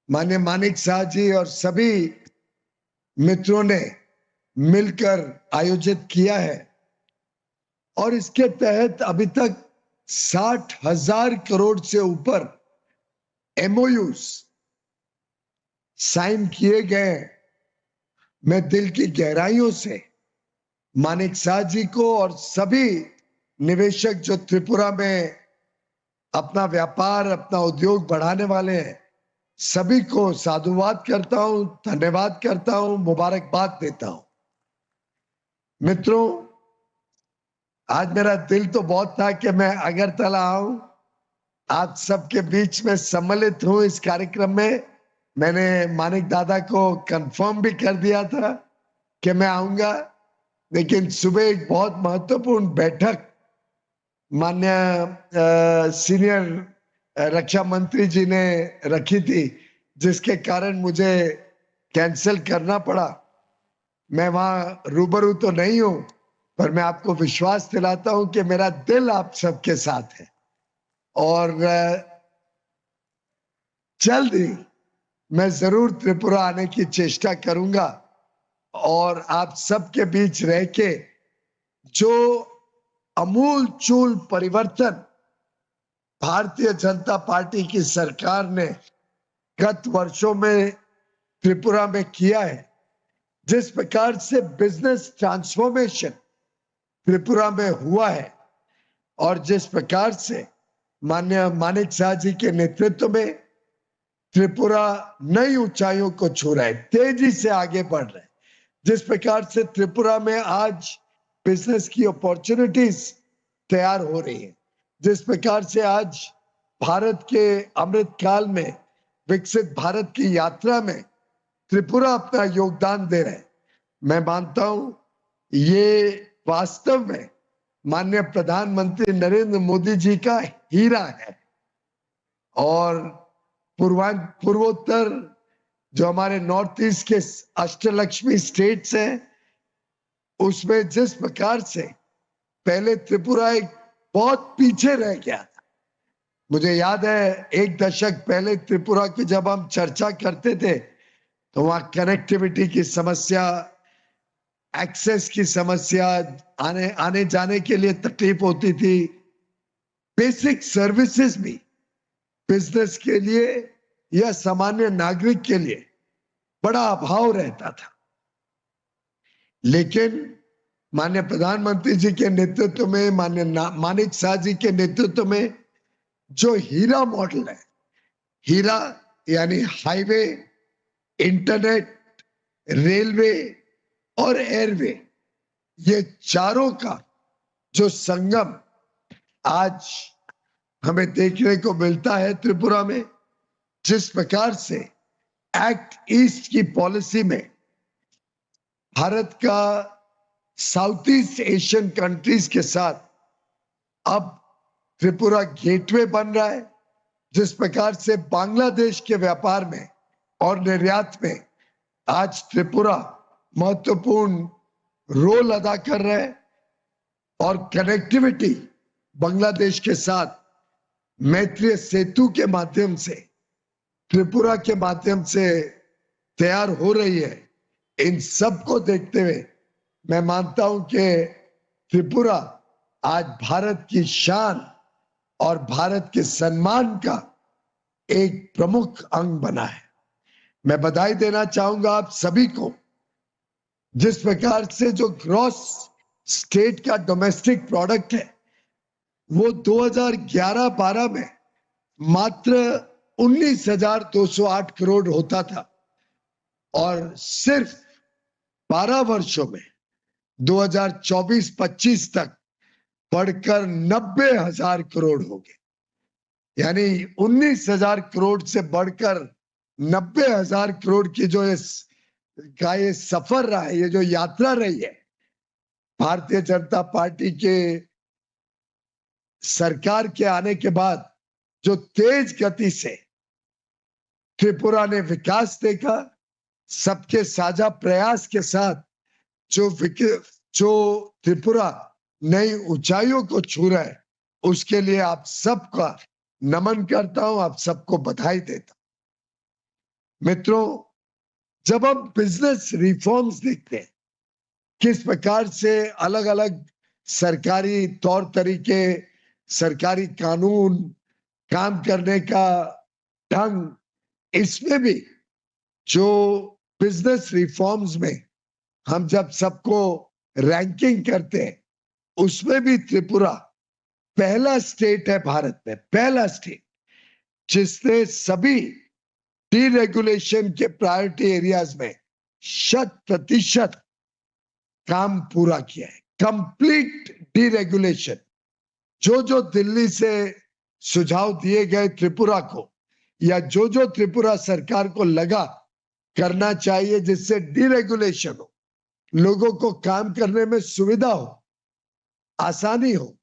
माननीय मानिक शाह जी और सभी मित्रों ने मिलकर आयोजित किया है और इसके तहत अभी तक 60,000 करोड़ से ऊपर एमओयूज साइन किए गए। मैं दिल की गहराइयों से मानिक शाह जी को और सभी निवेशक जो त्रिपुरा में अपना व्यापार, अपना उद्योग बढ़ाने वाले हैं, सभी को साधुवाद करता हूं, धन्यवाद करता हूं, मुबारकबाद देता हूं। मित्रों, आज मेरा दिल तो बहुत था कि मैं अगरतला आऊं, आप सबके बीच में सम्मिलित हूं इस कार्यक्रम में। मैंने मानिक दादा को कंफर्म भी कर दिया था कि मैं आऊंगा, लेकिन सुबह एक बहुत महत्वपूर्ण बैठक माननीय सीनियर रक्षा मंत्री जी ने रखी थी, जिसके कारण मुझे कैंसिल करना पड़ा। मैं वहां रूबरू तो नहीं हूं, पर मैं आपको विश्वास दिलाता हूं कि मेरा दिल आप सबके साथ है और जल्द ही मैं जरूर त्रिपुरा आने की चेष्टा करूंगा और आप सबके बीच रह के जो अमूल चूल परिवर्तन भारतीय जनता पार्टी की सरकार ने गत वर्षों में त्रिपुरा में किया है, जिस प्रकार से बिजनेस ट्रांसफॉर्मेशन त्रिपुरा में हुआ है और जिस प्रकार से माननीय मानिक शाह जी के नेतृत्व में त्रिपुरा नई ऊंचाइयों को छू रहा है, तेजी से आगे बढ़ रहा है, जिस प्रकार से त्रिपुरा में आज बिजनेस की अपॉर्चुनिटीज तैयार हो रही है, जिस प्रकार से आज भारत के अमृत काल में विकसित भारत की यात्रा में त्रिपुरा अपना योगदान दे रहे हैं। मैं मानता हूं ये वास्तव में माननीय प्रधानमंत्री नरेंद्र मोदी जी का हीरा है और पूर्वोत्तर जो हमारे नॉर्थ ईस्ट के अष्टलक्ष्मी स्टेट्स हैं, उसमें जिस प्रकार से पहले त्रिपुरा एक बहुत पीछे रह गया था। मुझे याद है एक दशक पहले त्रिपुरा की जब हम चर्चा करते थे तो वहां कनेक्टिविटी की समस्या, एक्सेस की समस्या, आने आने जाने के लिए तकलीफ होती थी। बेसिक सर्विसेज भी बिजनेस के लिए या सामान्य नागरिक के लिए बड़ा अभाव रहता था। लेकिन माननीय प्रधानमंत्री जी के नेतृत्व में, माननीय मानिक शाह जी के नेतृत्व में जो हीरा मॉडल है, हीरा यानी हाईवे, इंटरनेट, रेलवे और एयरवे, ये चारों का जो संगम आज हमें देखने को मिलता है त्रिपुरा में, जिस प्रकार से एक्ट ईस्ट की पॉलिसी में भारत का साउथ ईस्ट एशियन कंट्रीज के साथ अब त्रिपुरा गेटवे बन रहा है, जिस प्रकार से बांग्लादेश के व्यापार में और निर्यात में आज त्रिपुरा महत्वपूर्ण रोल अदा कर रहा है, और कनेक्टिविटी बांग्लादेश के साथ मैत्रीय सेतु के माध्यम से, त्रिपुरा के माध्यम से तैयार हो रही है। इन सब को देखते हुए मैं मानता हूं कि त्रिपुरा आज भारत की शान और भारत के सम्मान का एक प्रमुख अंग बना है। मैं बधाई देना चाहूंगा आप सभी को, जिस प्रकार से जो ग्रॉस स्टेट का डोमेस्टिक प्रोडक्ट है वो 2011-12 में मात्र 19,208 करोड़ होता था, और सिर्फ 12 वर्षों में 2024-25 तक बढ़कर 90,000 करोड़ हो गए। यानी 19,000 करोड़ से बढ़कर 90,000 करोड़ की जो ये सफर रहा है, ये जो यात्रा रही है, भारतीय जनता पार्टी के सरकार के आने के बाद जो तेज गति से त्रिपुरा ने विकास देखा, सबके साझा प्रयास के साथ जो त्रिपुरा नई ऊंचाइयों को छू रहा है, उसके लिए आप सबका नमन करता हूं, आप सबको बधाई देता हूं। मित्रों, जब हम बिजनेस रिफॉर्म्स देखते हैं, किस प्रकार से अलग अलग सरकारी तौर तरीके, सरकारी कानून, काम करने का ढंग, इसमें भी जो बिजनेस रिफॉर्म्स में हम जब सबको रैंकिंग करते हैं, उसमें भी त्रिपुरा पहला स्टेट है भारत में, पहला स्टेट जिसने सभी डीरेगुलेशन के प्रायोरिटी एरियाज में 100% काम पूरा किया है। कंप्लीट डीरेगुलेशन, जो दिल्ली से सुझाव दिए गए त्रिपुरा को, या जो त्रिपुरा सरकार को लगा करना चाहिए जिससे डीरेगुलेशन हो, लोगों को काम करने में सुविधा हो, आसानी हो,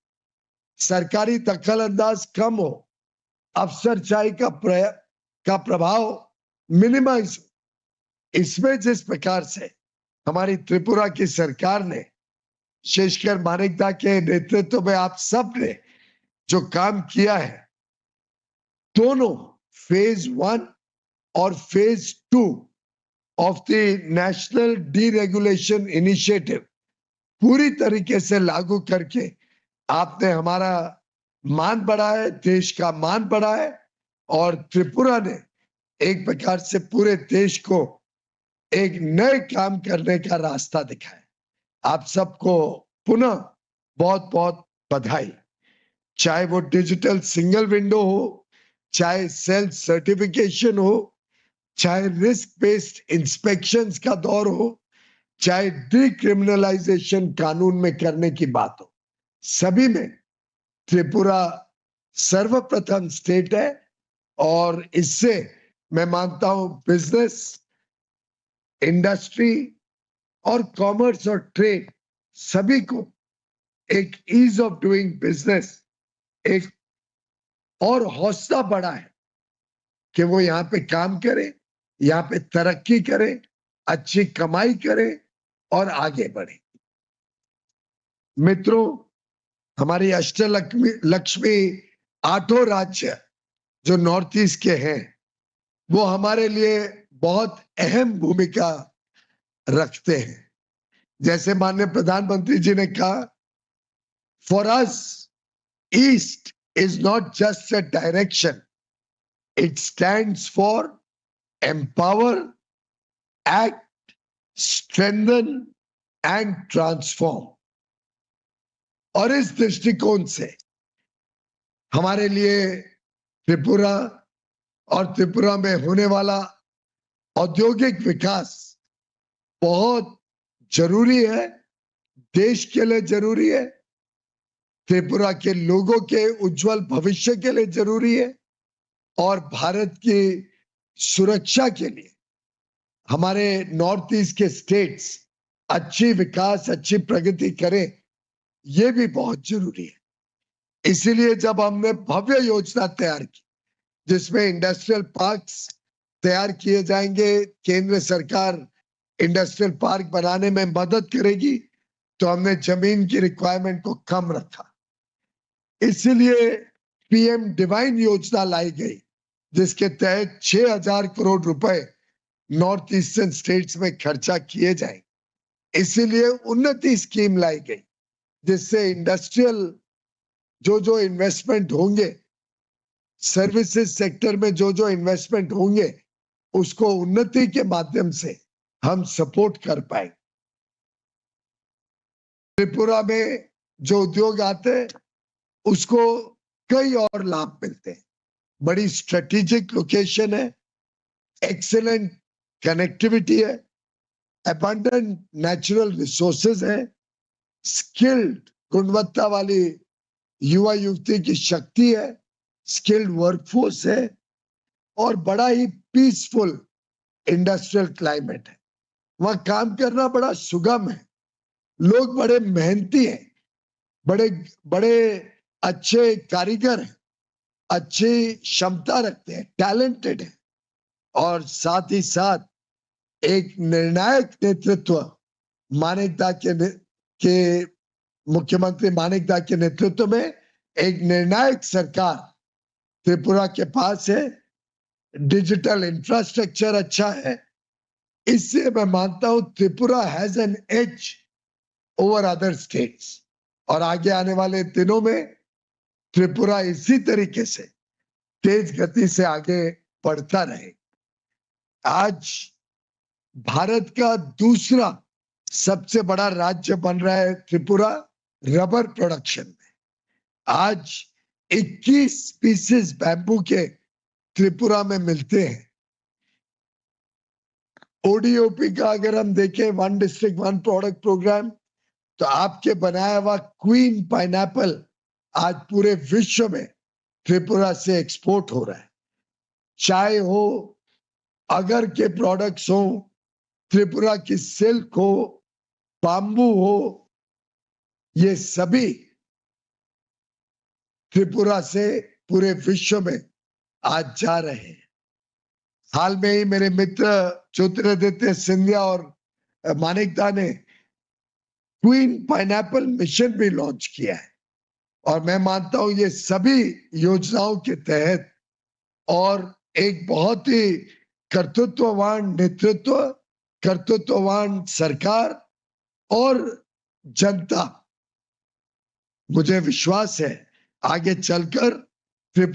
सरकारी दखल अंदाज कम हो, अफसरशाही का प्रभाव मिनिमाइज हो, इसमें जिस प्रकार से हमारी त्रिपुरा की सरकार ने, शेषकर मानिकदा के नेतृत्व में आप सब ने जो काम किया है, दोनों फेज 1 और phase 2 of the national deregulation initiative पूरी तरीके से लागू करके आपने हमारा मान बढ़ाया है, देश का मान बढ़ाया है, और त्रिपुरा ने एक प्रकार से पूरे देश को एक नए काम करने का रास्ता दिखाया। आप सबको पुनः बहुत बहुत बधाई। चाहे वो डिजिटल सिंगल विंडो हो, चाहे सेल्फ सर्टिफिकेशन हो, चाहे रिस्क बेस्ड इंस्पेक्शंस का दौर हो, चाहे डिक्रिमिनलाइजेशन कानून में करने की बात हो, सभी में त्रिपुरा सर्वप्रथम स्टेट है। और इससे मैं मानता हूं बिजनेस, इंडस्ट्री और कॉमर्स और ट्रेड सभी को एक ईज ऑफ डूइंग बिजनेस, एक और हौसला बढ़ा है कि वो यहाँ पे काम करे, यहाँ पे तरक्की करे, अच्छी कमाई करे और आगे बढ़े। मित्रों, हमारी अष्टलक्ष्मी 8 राज्य जो नॉर्थ ईस्ट के हैं, वो हमारे लिए बहुत अहम भूमिका रखते हैं। जैसे माननीय प्रधानमंत्री जी ने कहा, for us east is not just a direction, it stands for empower, act, strengthen and transform. और इस दृष्टिकोण से हमारे लिए त्रिपुरा और त्रिपुरा में होने वाला औद्योगिक विकास बहुत जरूरी है, देश के लिए जरूरी है, त्रिपुरा के लोगों के उज्जवल भविष्य के लिए जरूरी है, और भारत की सुरक्षा के लिए हमारे नॉर्थ ईस्ट के स्टेट्स अच्छी विकास, अच्छी प्रगति करें, ये भी बहुत जरूरी है। इसीलिए जब हमने भव्य योजना तैयार की जिसमें इंडस्ट्रियल पार्क्स तैयार किए जाएंगे, केंद्र सरकार इंडस्ट्रियल पार्क बनाने में मदद करेगी, तो हमने जमीन की रिक्वायरमेंट को कम रखा। इसीलिए पीएम डिवाइन योजना लाई गई जिसके तहत 6,000 करोड़ रुपए नॉर्थ ईस्टर्न स्टेट्स में खर्चा किए जाएंगे। इसीलिए उन्नति स्कीम लाई गई जिससे इंडस्ट्रियल जो इन्वेस्टमेंट होंगे, सर्विसेज सेक्टर में जो इन्वेस्टमेंट होंगे, उसको उन्नति के माध्यम से हम सपोर्ट कर पाएंगे। त्रिपुरा में जो उद्योग आते हैं उसको कई और लाभ मिलते हैं। बड़ी स्ट्रेटेजिक लोकेशन है, एक्सीलेंट कनेक्टिविटी है, अबंडेंट नेचुरल रिसोर्सेज है, स्किल्ड गुणवत्ता वाली युवा युवती की शक्ति है, स्किल्ड वर्कफोर्स है, और बड़ा ही पीसफुल इंडस्ट्रियल क्लाइमेट है। वहां काम करना बड़ा सुगम है, लोग बड़े मेहनती हैं, बड़े बड़े अच्छे कारीगर हैं, अच्छी क्षमता रखते हैं, टैलेंटेड है, और साथ ही साथ एक निर्णायक नेतृत्व मानिकदा के मुख्यमंत्री मानिकदा के नेतृत्व में एक निर्णायक सरकार त्रिपुरा के पास है। डिजिटल इंफ्रास्ट्रक्चर अच्छा है, इससे मैं मानता हूं Tripura has an edge over other states, और आगे आने वाले दिनों में त्रिपुरा इसी तरीके से तेज गति से आगे बढ़ता रहे। आज भारत का दूसरा सबसे बड़ा राज्य बन रहा है त्रिपुरा रबर प्रोडक्शन में। आज 21 पीसेस बैम्बू के त्रिपुरा में मिलते हैं। ओडीओपी का अगर हम देखें, one district one product program, तो आपके बनाया हुआ क्वीन पाइनएप्पल आज पूरे विश्व में त्रिपुरा से एक्सपोर्ट हो रहा है। चाय हो, अगर के प्रोडक्ट्स हो, त्रिपुरा की सिल्क हो, बाम्बू हो, ये सभी त्रिपुरा से पूरे विश्व में आज जा रहे हैं। हाल में ही मेरे मित्र ज्योतिरादित्य सिंधिया और मानिकदा ने क्वीन पाइनएप्पल मिशन भी लॉन्च किया है, और मैं मानता हूं ये सभी योजनाओं के तहत और एक बहुत ही कर्तृत्ववान नेतृत्व, कर्तृत्ववान सरकार और जनता, मुझे विश्वास है आगे चलकर त्रिपुरा